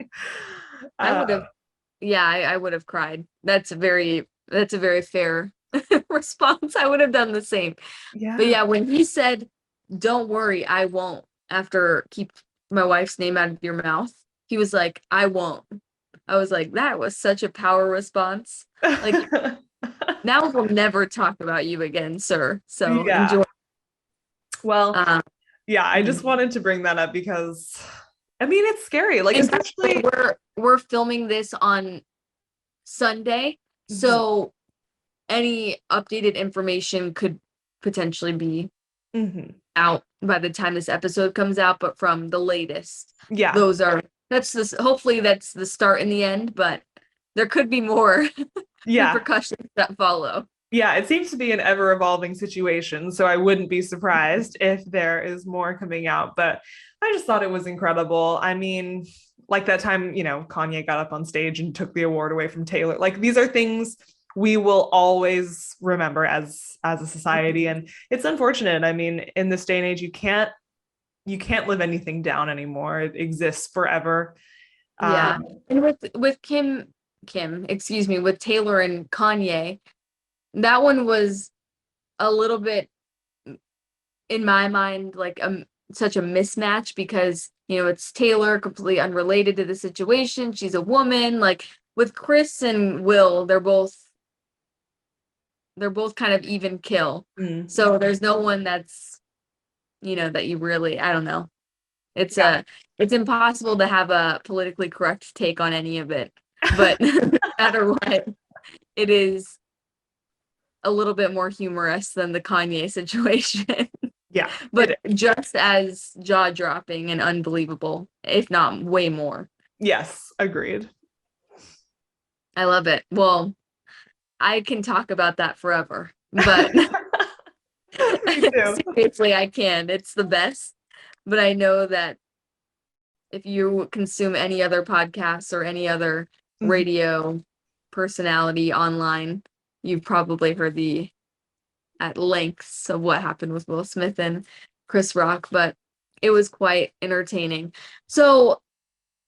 I would have yeah, I would have cried. That's a very fair response. I would have done the same. But Yeah. yeah, when he said, "Don't worry, I won't," after keep my wife's name out of your mouth, he was like, "I won't." I was like, that was such a power response. Like, now we'll never talk about you again, sir. So Yeah. enjoy. Well, Um, yeah, I just wanted to bring that up because I mean it's scary. Like and by the way, especially we're filming this on Sunday, Mhm. so any updated information could potentially be Mhm. out by the time this episode comes out, but from the latest, Yeah. those are that's this hopefully that's the start and the end, but there could be more Yeah. repercussions that follow. Yeah, it seems to be an ever evolving situation. So I wouldn't be surprised if there is more coming out. But I just thought it was incredible. I mean, like that time, Kanye got up on stage and took the award away from Taylor. Like these are things we will always remember as a society. And it's unfortunate. I mean, in this day and age, you can't live anything down anymore. It exists forever. Yeah. Um, And with excuse me, with Taylor and Kanye, that one was a little bit in my mind like such a mismatch because it's Taylor, completely unrelated to the situation. She's a woman. Like with Chris and Will, they're both kind of even kill. mm, So there's no one that's that you really, I don't know. It's yeah. it's impossible to have a politically correct take on any of it. But no matter what, it is a little bit more humorous than the Kanye situation. Yeah. But just as jaw-dropping and unbelievable, if not way more. Yes, agreed. I love it. Well, I can talk about that forever, but Me too. seriously, I can. It's the best. But I know that if you consume any other podcasts or any other Mhm. radio personality online, you've probably heard the at lengths of what happened with Will Smith and Chris Rock, but it was quite entertaining. So,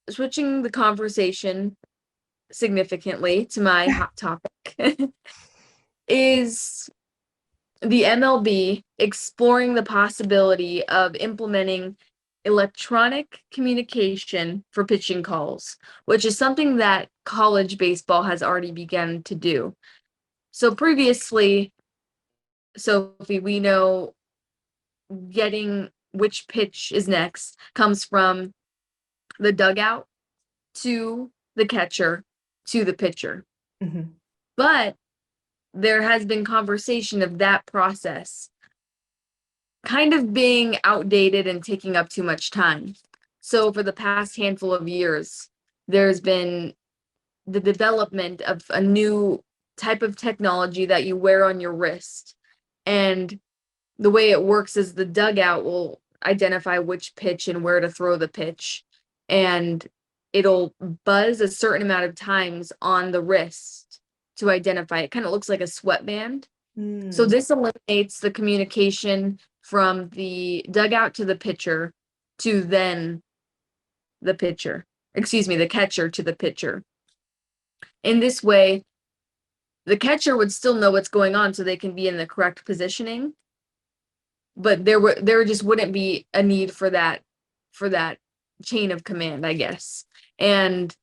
switching the conversation significantly to my hot topic is the MLB exploring the possibility of implementing electronic communication for pitching calls, which is something that college baseball has already begun to do. So previously, Sophie, we know getting which pitch is next comes from the dugout to the catcher to the pitcher. Mhm. But there has been conversation of that process kind of being outdated and taking up too much time. So for the past handful of years, there's been the development of a new type of technology that you wear on your wrist. And the way it works is the dugout will identify which pitch and where to throw the pitch. And it'll buzz a certain amount of times on the wrist to identify. It kind of looks like a sweatband. So Mm. this eliminates the communication from the dugout to the pitcher to then the pitcher. Excuse me, the catcher to the pitcher. In this way, the catcher would still know what's going on so they can be in the correct positioning, but there just wouldn't be a need for that chain of command, I guess. And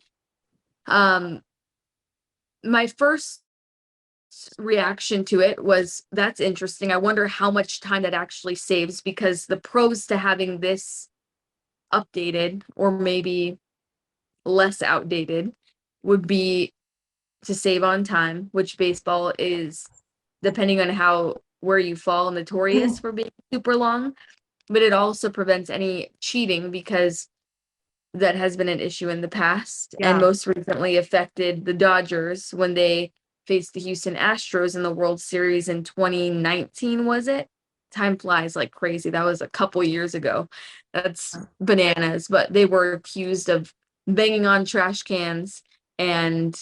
um my first reaction to it was, that's interesting. I wonder how much time that actually saves, because the pros to having this updated or maybe less outdated would be to save on time, which baseball is, depending on how where you fall, notorious for being super long. But it also prevents any cheating, because that has been an issue in the past, and Yeah. most recently affected the Dodgers when they faced the Houston Astros in the World Series in 2019, was it? Time flies like crazy. That was a couple years ago. That's bananas. But they were accused of banging on trash cans and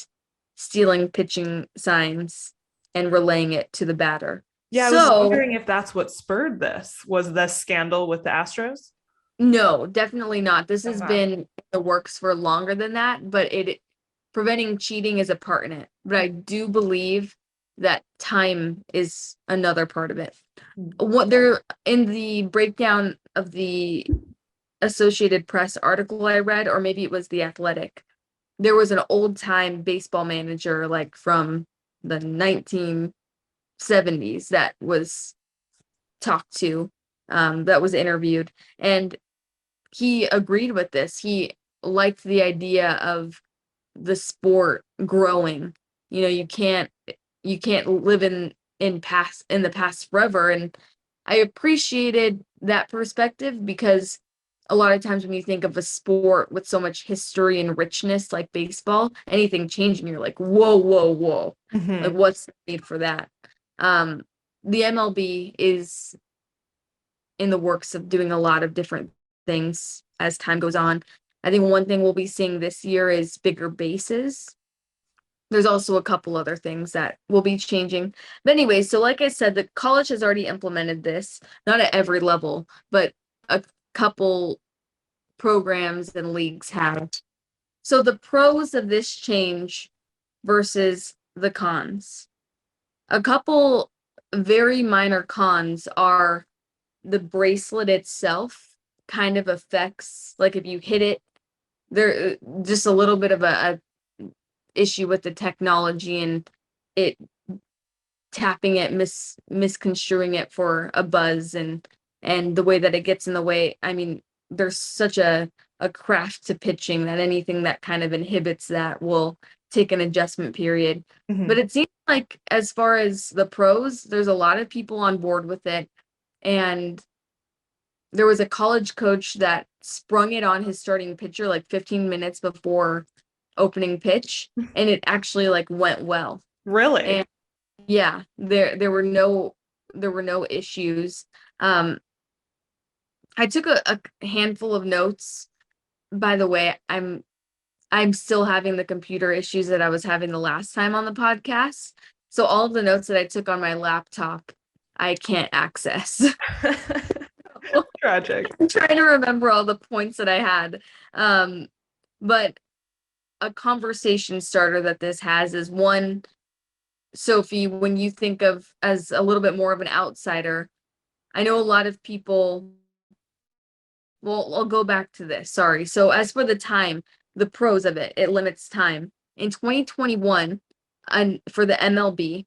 stealing pitching signs and relaying it to the batter. Yeah, I was So, wondering if that's what spurred this. Was the scandal with the Astros? no, definitely not. This has Okay. been in the works for longer than that, but it preventing cheating is a part in it, but I do believe that time is another part of it. What they're in the breakdown of the Associated Press article I read, or maybe it was The Athletic, there was an old time baseball manager like from the 1970s that was talked to, that was interviewed, and he agreed with this. He liked the idea of the sport growing. You can't live in the past forever, and I appreciated that perspective because a lot of times when you think of a sport with so much history and richness like baseball, anything changing, you're like, whoa, whoa, whoa. Like, what's the need for that? The MLB is in the works of doing a lot of different things as time goes on. I think one thing we'll be seeing this year is bigger bases. There's also a couple other things that will be changing. But anyway, so like I said, the college has already implemented this, not at every level, but a couple programs and leagues have. So the pros of this change versus the cons. A couple very minor cons are the bracelet itself kind of affects, like if you hit it, there just a little bit of a issue with the technology and it tapping it, misconstruing it for a buzz and the way that it gets in the way. I mean, there's such a craft to pitching that anything that kind of inhibits that will take an adjustment period. But it seems like as far as the pros, there's a lot of people on board with it. And there was a college coach that sprung it on his starting pitcher like 15 minutes before opening pitch, and it actually like went well. Really? And yeah, there were no issues. I took a handful of notes. By the way, I'm still having the computer issues that I was having the last time on the podcast. So all of the notes that I took on my laptop, I can't access. Tragic. I'm trying to remember all the points that I had. But a conversation starter that this has is one, Sophie, when you think of as a little bit more of an outsider, I know a lot of people, well, I'll go back to this. Sorry. So as for the time, the pros of it, it limits time. In 2021, and for the MLB,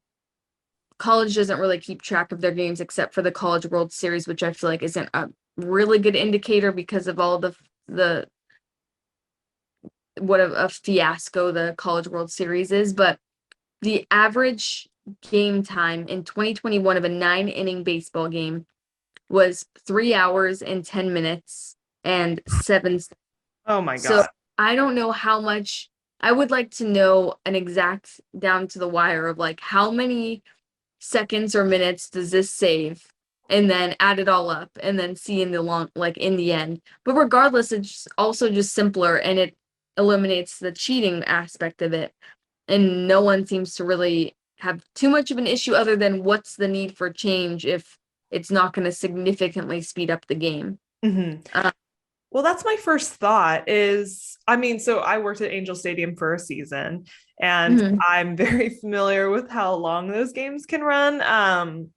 college doesn't really keep track of their games except for the College World Series, which I feel like isn't a really good indicator because of all the what a fiasco the College World Series is. But the average game time in 2021 of a 9-inning baseball game was 3 hours and 10 minutes and 7 seconds. Oh my God. So I don't know how much. I would like to know an exact down to the wire of like how many seconds or minutes does this save, and then add it all up and then see in the end. But regardless, it's also just simpler and it eliminates the cheating aspect of it. And no one seems to really have too much of an issue other than what's the need for change if it's not going to significantly speed up the game. Well, that's my first thought is, I mean, so I worked at Angel Stadium for a season and I'm very familiar with how long those games can run.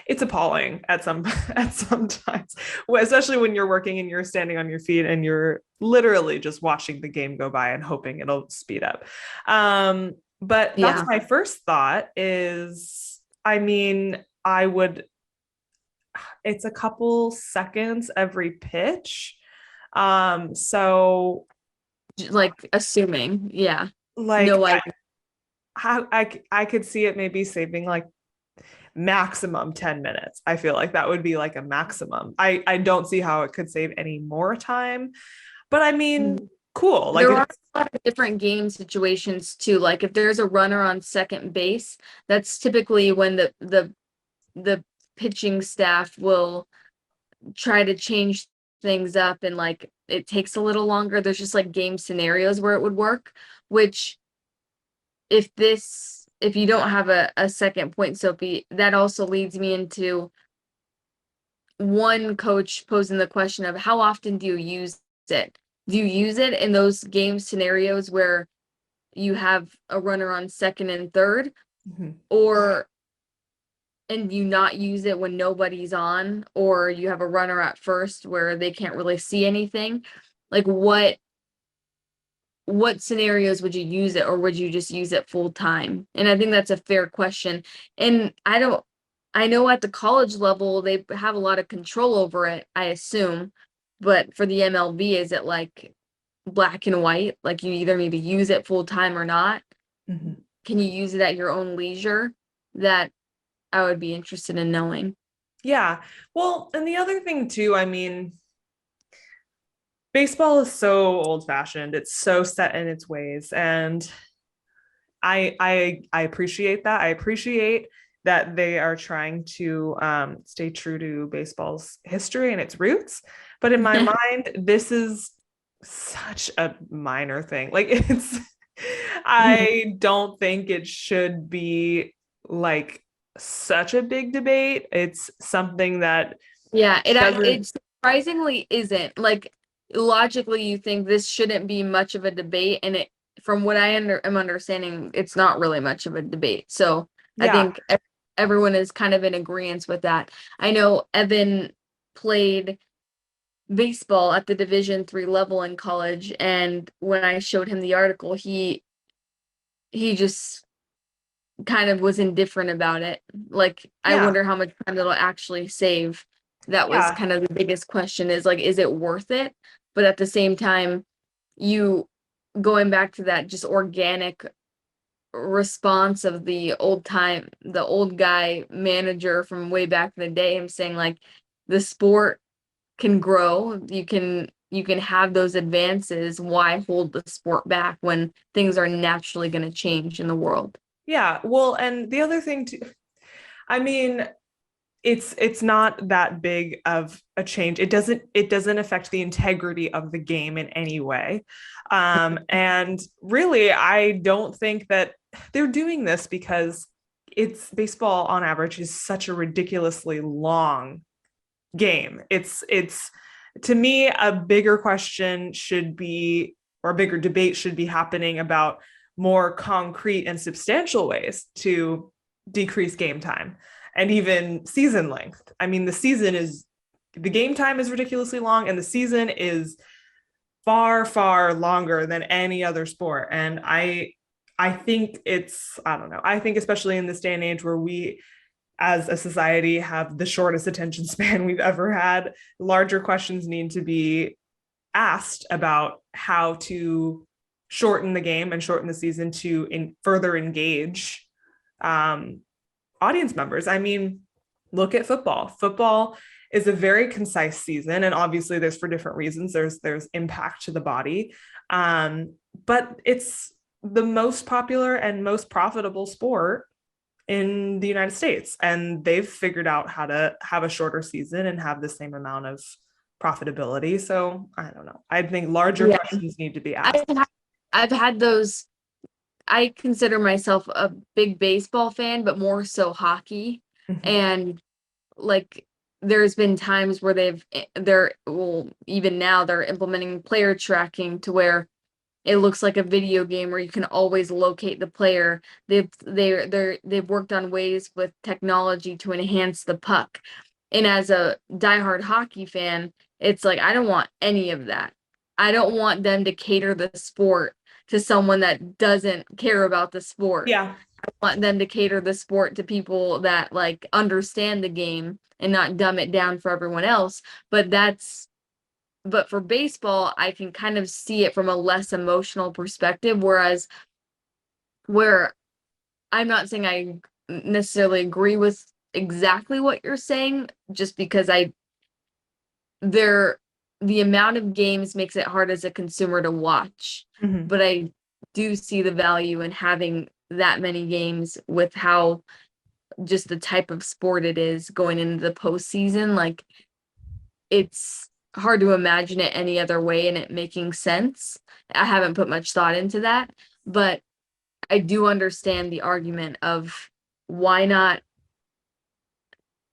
It's appalling at some times, especially when you're working and you're standing on your feet and you're literally just watching the game go by and hoping it'll speed up. But that's my first thought is, I mean, it's a couple seconds every pitch. So like assuming, like no idea. I could see it maybe saving like maximum 10 minutes. I feel like that would be like a maximum. I don't see how it could save any more time, but I mean, cool. Like there are a lot of different game situations too. Like if there's a runner on second base, that's typically when the pitching staff will try to change things up and like it takes a little longer. There's just like game scenarios where it would work, which if you don't have a second point, Sophie, that also leads me into one coach posing the question of how often do you use it? Do you use it in those game scenarios where you have a runner on second and third, or and you not use it when nobody's on, or you have a runner at first where they can't really see anything? Like what scenarios would you use it, or would you just use it full time? And I think that's a fair question. And I know at the college level they have a lot of control over it, I assume. But for the MLB, is it like black and white? Like you either maybe use it full time or not? Mhm. Can you use it at your own leisure? That I would be interested in knowing. Yeah. Well, and the other thing too, I mean, baseball is so old fashioned. It's so set in its ways. And I appreciate that. I appreciate that they are trying to stay true to baseball's history and its roots. But in my mind, this is such a minor thing. Like I don't think it should be like such a big debate. It's something that Yeah, doesn't, it surprisingly isn't. Like logically, you think this shouldn't be much of a debate, and it from what am understanding, it's not really much of a debate. So I yeah, think everyone is kind of in agreement with that. I know Evan played baseball at the Division 3 level in college, and when I showed him the article, he just kind of was indifferent about it. Like, I yeah, wonder how much time it'll actually save. That was yeah, kind of the biggest question, is like, is it worth it? But at the same time, you going back to that just organic response of the old guy manager from way back in the day, him saying like the sport can grow, you can have those advances. Why hold the sport back when things are naturally going to change in the world? yeah. Well, and the other thing too, I mean, it's not that big of a change. It doesn't affect the integrity of the game in any way. And really, I don't think that they're doing this because it's baseball on average is such a ridiculously long game. It's to me a bigger question should be, or a bigger debate should be happening about more concrete and substantial ways to decrease game time and even season length. I mean, the game time is ridiculously long, and the season is far, far longer than any other sport. And I think I don't know. I think especially in this day and age where we as a society have the shortest attention span we've ever had, larger questions need to be asked about how to shorten the game and shorten the season to further engage um, audience members. I mean, look at football. Football is a very concise season, and obviously there's for different reasons. There's impact to the body, but it's the most popular and most profitable sport in the United States, and they've figured out how to have a shorter season and have the same amount of profitability. So I don't know. I think larger Yeah. questions need to be I've asked. had, I've had those. I consider myself a big baseball fan, but more so hockey. Mhm. And like there's been times where even now they're implementing player tracking to where it looks like a video game where you can always locate the player. They've worked on ways with technology to enhance the puck. And as a diehard hockey fan, it's like I don't want any of that. I don't want them to cater the sport to someone that doesn't care about the sport. Yeah. I want them to cater the sport to people that like understand the game and not dumb it down for everyone else. But for baseball, I can kind of see it from a less emotional perspective, whereas where I'm not saying I necessarily agree with exactly what you're saying, just because there the amount of games makes it hard as a consumer to watch. Mhm. But I do see the value in having that many games with how just the type of sport it is going into the postseason. Like it's hard to imagine it any other way and it making sense. I haven't put much thought into that, but I do understand the argument of why not,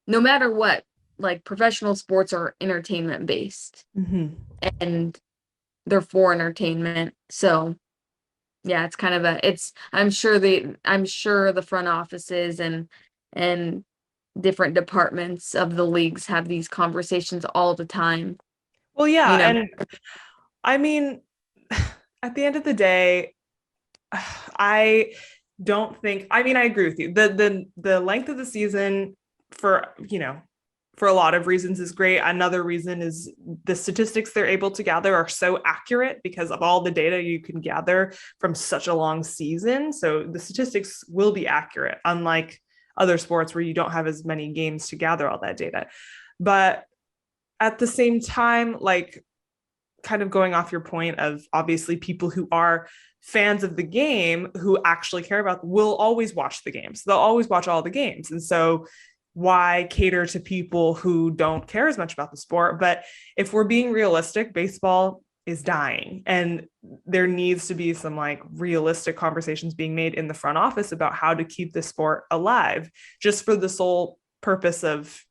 no matter what, like professional sports are entertainment based. Mhm. And they're for entertainment. So yeah, it's kind of I'm sure the front offices and different departments of the leagues have these conversations all the time. Well, yeah, You know, and I mean, at the end of the day, I don't think, I mean, I agree with you. The length of the season for, for a lot of reasons is great. Another reason is the statistics they're able to gather are so accurate because of all the data you can gather from such a long season. So the statistics will be accurate, unlike other sports where you don't have as many games to gather all that data. But at the same time, like, kind of going off your point of obviously people who are fans of the game who actually care about will always watch the games. They'll always watch all the games. And so why cater to people who don't care as much about the sport? But if we're being realistic, baseball is dying, and there needs to be some like realistic conversations being made in the front office about how to keep the sport alive, just for the sole purpose of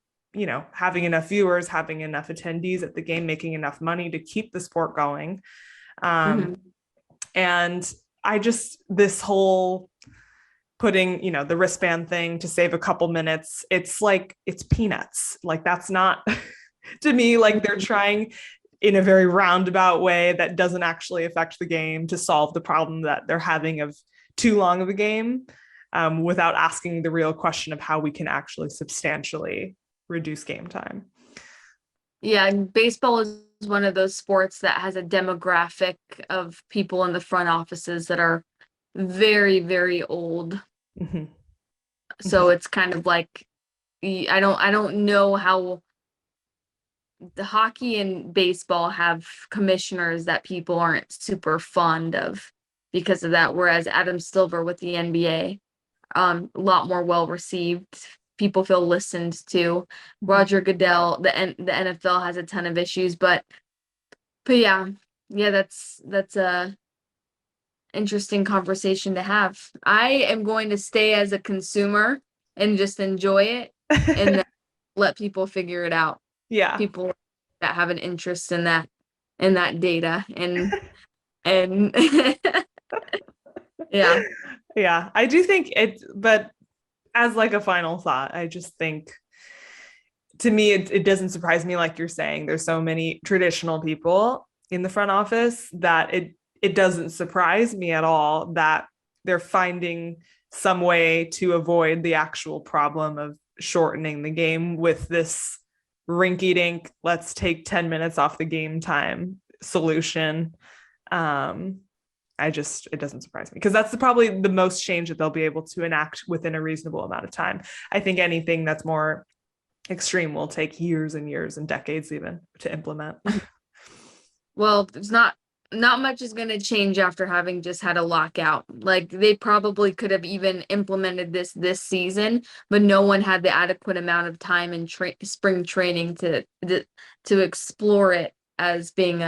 having enough viewers, having enough attendees at the game, making enough money to keep the sport going. mhm. And this whole putting, the wristband thing to save a couple minutes, it's like, it's peanuts. Like, that's not, to me, like they're trying in a very roundabout way that doesn't actually affect the game to solve the problem that they're having of too long of a game, without asking the real question of how we can actually substantially reduce game time. Yeah, and baseball is one of those sports that has a demographic of people in the front offices that are very, very old. Mm-hmm. So it's kind of like I don't know how the hockey and baseball have commissioners that people aren't super fond of because of that. Whereas Adam Silver with the NBA, a lot more well received. People feel listened to. Roger Goodell, the NFL has a ton of issues, but yeah, that's a interesting conversation to have. I am going to stay as a consumer and just enjoy it, and then let people figure it out. Yeah. People that have an interest in that data and yeah. Yeah, I do think it, but as like a final thought, I just think, to me, it doesn't surprise me, like you're saying, there's so many traditional people in the front office that it doesn't surprise me at all that they're finding some way to avoid the actual problem of shortening the game with this rinky-dink, let's take 10 minutes off the game time solution. It doesn't surprise me, because that's probably the most change that they'll be able to enact within a reasonable amount of time. I think anything that's more extreme will take years and years and decades even to implement. Well, there's not much is going to change after having just had a lockout. Like, they probably could have even implemented this season, but no one had the adequate amount of time in spring training to explore it as being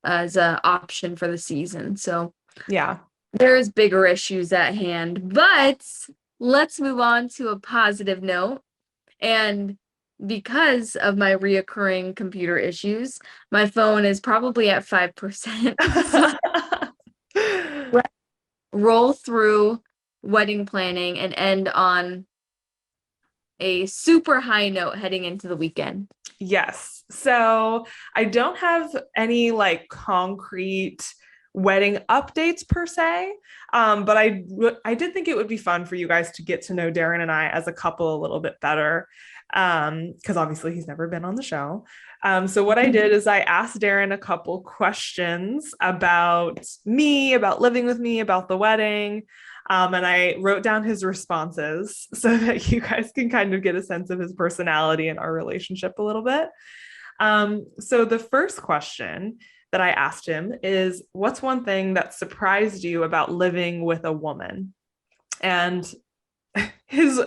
as a option for the season. So Yeah. there's bigger issues at hand, but let's move on to a positive note. And because of my reoccurring computer issues, my phone is probably at 5%. So roll through wedding planning and end on a super high note heading into the weekend. Yes. So I don't have any like concrete wedding updates per se, but I did think it would be fun for you guys to get to know Darren and I as a couple a little bit better, because obviously he's never been on the show. So what I did is I asked Darren a couple questions about me, about living with me, about the wedding. And I wrote down his responses so that you guys can kind of get a sense of his personality and our relationship a little bit. So the first question that I asked him is, what's one thing that surprised you about living with a woman? And his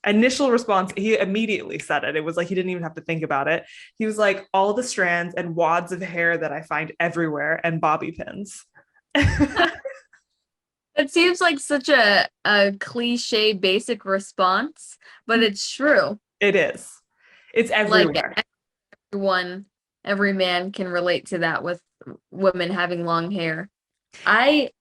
initial response, he immediately said it. It was like he didn't even have to think about it. He was like, all the strands and wads of hair that I find everywhere and bobby pins. It seems like such a cliche basic response, but it's true. It is. It's everywhere. Like, everyone every man can relate to that with women having long hair. I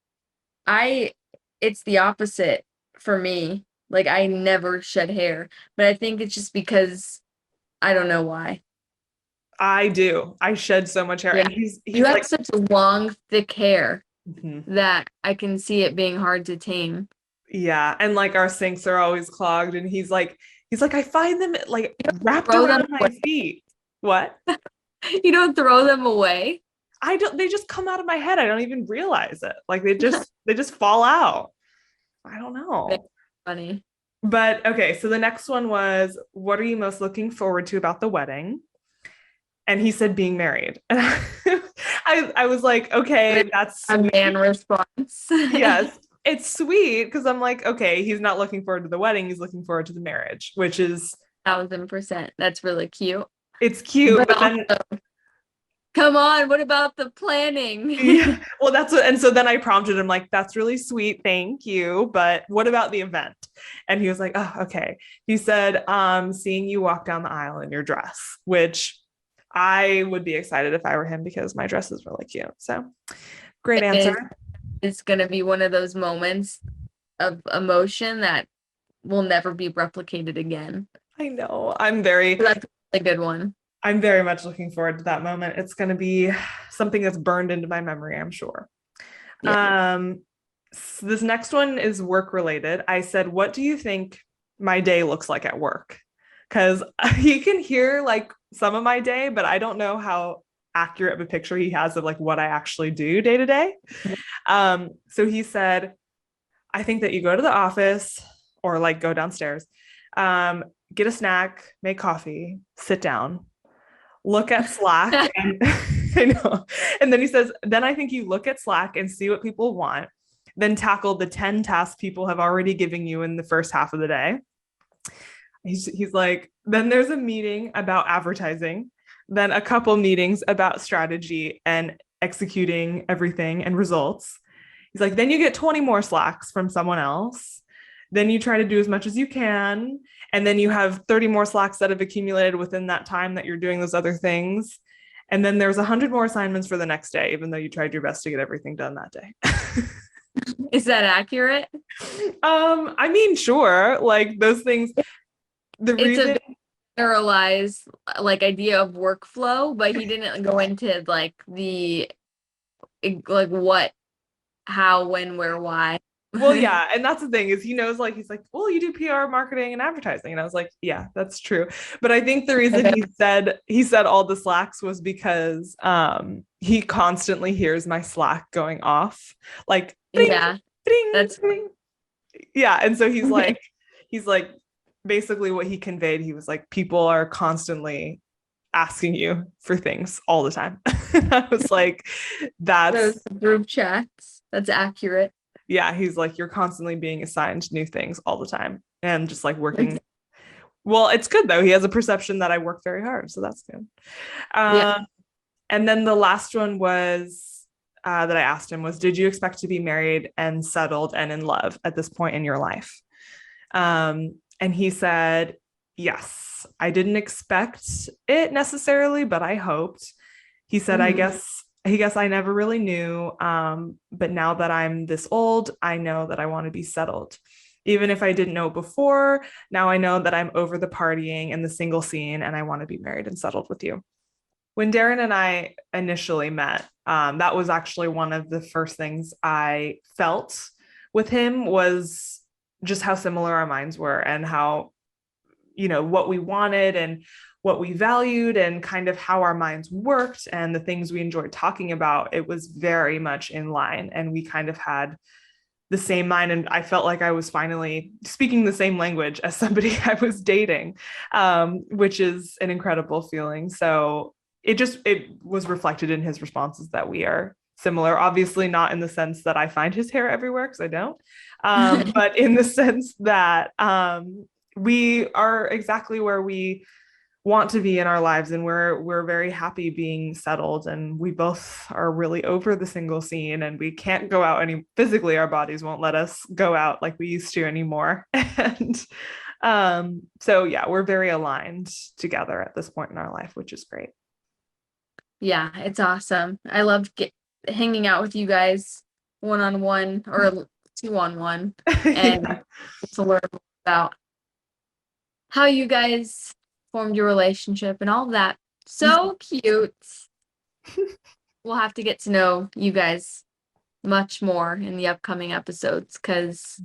I it's the opposite for me. Like I never shed hair, but I think it's just because I don't know why. I do. I shed so much hair, Yeah. and he's You like, have such long, thick hair mhm. that I can see it being hard to tame. Yeah, and like our sinks are always clogged, and he's like, I find them like wrapped Throw them around my feet. What? You don't throw them away. I don't, they just come out of my head. I don't even realize it. Like they just fall out. I don't That's know. funny. But okay, so the next one was, what are you most looking forward to about the wedding? And he said being married. And I was like, okay, that's A man sweet. response. Yes, it's sweet because I'm like, okay, he's not looking forward to the wedding, he's looking forward to the marriage, which is 1000%. That's really cute. it's cute, But but then also, come on, what about the planning? yeah, well, that's what, and so then I prompted him, like, that's really sweet, thank you, but what about the event? And he was like, oh, okay. He said, seeing you walk down the aisle in your dress, which I would be excited if I were him because my dress is really cute. So great answer. It's gonna be one of those moments of emotion that will never be replicated again. I know. So that's a good one. I'm very much looking forward to that moment. It's going to be something that's burned into my memory, I'm sure. Yeah. This next one is work related. I said, what do you think my day looks like at work? Because he can hear like some of my day, but I don't know how accurate of a picture he has of like what I actually do day to day. So he said, I think that you go to the office or like go downstairs, get a snack, make coffee, sit down, look at Slack, and I know. And then he says, then I think you look at Slack and see what people want, then tackle the 10 tasks people have already given you in the first half of the day. He's like, then there's a meeting about advertising, then a couple meetings about strategy and executing everything and results. He's like, then you get 20 more Slacks from someone else. Then you try to do as much as you can. And then you have 30 more Slacks that have accumulated within that time that you're doing those other things. And then there's 100 more assignments for the next day, even though you tried your best to get everything done that day. Is that accurate? I mean, sure. Like those things, the It's reason. a generalized like idea of workflow, but he didn't go into like like what, how, when, where, why. Well, yeah, and that's the thing is he knows like he's like, well, you do PR, marketing, and advertising, and I was like, yeah, that's true. But I think the reason he said all the Slacks was because he constantly hears my Slack going off, like ding, Yeah, ding, that's ding. Yeah, and so he's like basically what he conveyed. He was like, people are constantly asking you for things all the time. I was like, that's those group chats. That's accurate. yeah, he's like, you're constantly being assigned new things all the time and just like working. Well, it's good though. He has a perception that I work very hard. So that's good. Yeah. And then the last one was that I asked him was, did you expect to be married and settled and in love at this point in your life? And he said, yes, I didn't expect it necessarily, but I hoped. He said, I guess I never really knew. But now that I'm this old, I know that I want to be settled. Even if I didn't know it before, now I know that I'm over the partying and the single scene and I want to be married and settled with you. When Darren and I initially met, that was actually one of the first things I felt with him was just how similar our minds were and how, what we wanted and what we valued and kind of how our minds worked and the things we enjoyed talking about. It was very much in line and we kind of had the same mind. And I felt like I was finally speaking the same language as somebody I was dating, which is an incredible feeling. So it was reflected in his responses that we are similar, obviously not in the sense that I find his hair everywhere because I don't, but in the sense that we are exactly where we want to be in our lives and we're very happy being settled and we both are really over the single scene and we can't go out any physically, our bodies won't let us go out like we used to anymore. And so yeah, we're very aligned together at this point in our life, which is great. Yeah, it's awesome. I loved hanging out with you guys one-on-one or two-on-one and Yeah. to learn about how you guys formed your relationship and all of that. So cute. We'll have to get to know you guys much more in the upcoming episodes because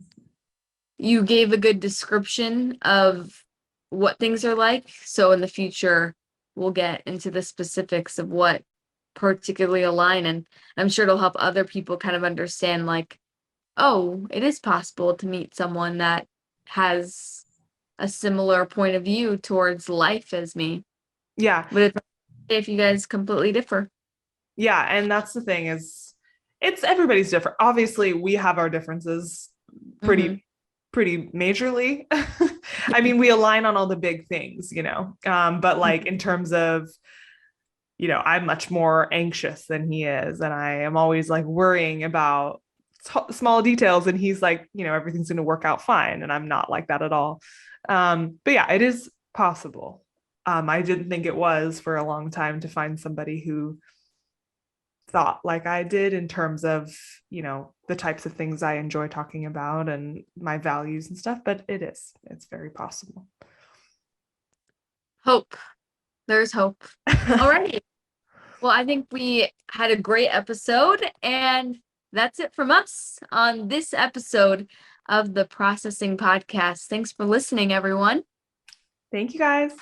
you gave a good description of what things are like. So in the future, we'll get into the specifics of what particularly align. And I'm sure it'll help other people kind of understand, like, oh, it is possible to meet someone that has a similar point of view towards life as me. Yeah. But it's okay if you guys completely differ. Yeah. And that's the thing is it's everybody's different. Obviously, we have our differences Mhm. pretty majorly. I mean, we align on all the big things, but like in terms of, I'm much more anxious than he is. And I am always like worrying about small details. And he's like, everything's going to work out fine. And I'm not like that at all. But yeah, it is possible. I didn't think it was for a long time to find somebody who thought like I did in terms of, the types of things I enjoy talking about and my values and stuff, but it's very possible. Hope. There's hope. All right. Well, I think we had a great episode, and that's it from us on this episode of the Processing Podcast. Thanks for listening, everyone. Thank you guys.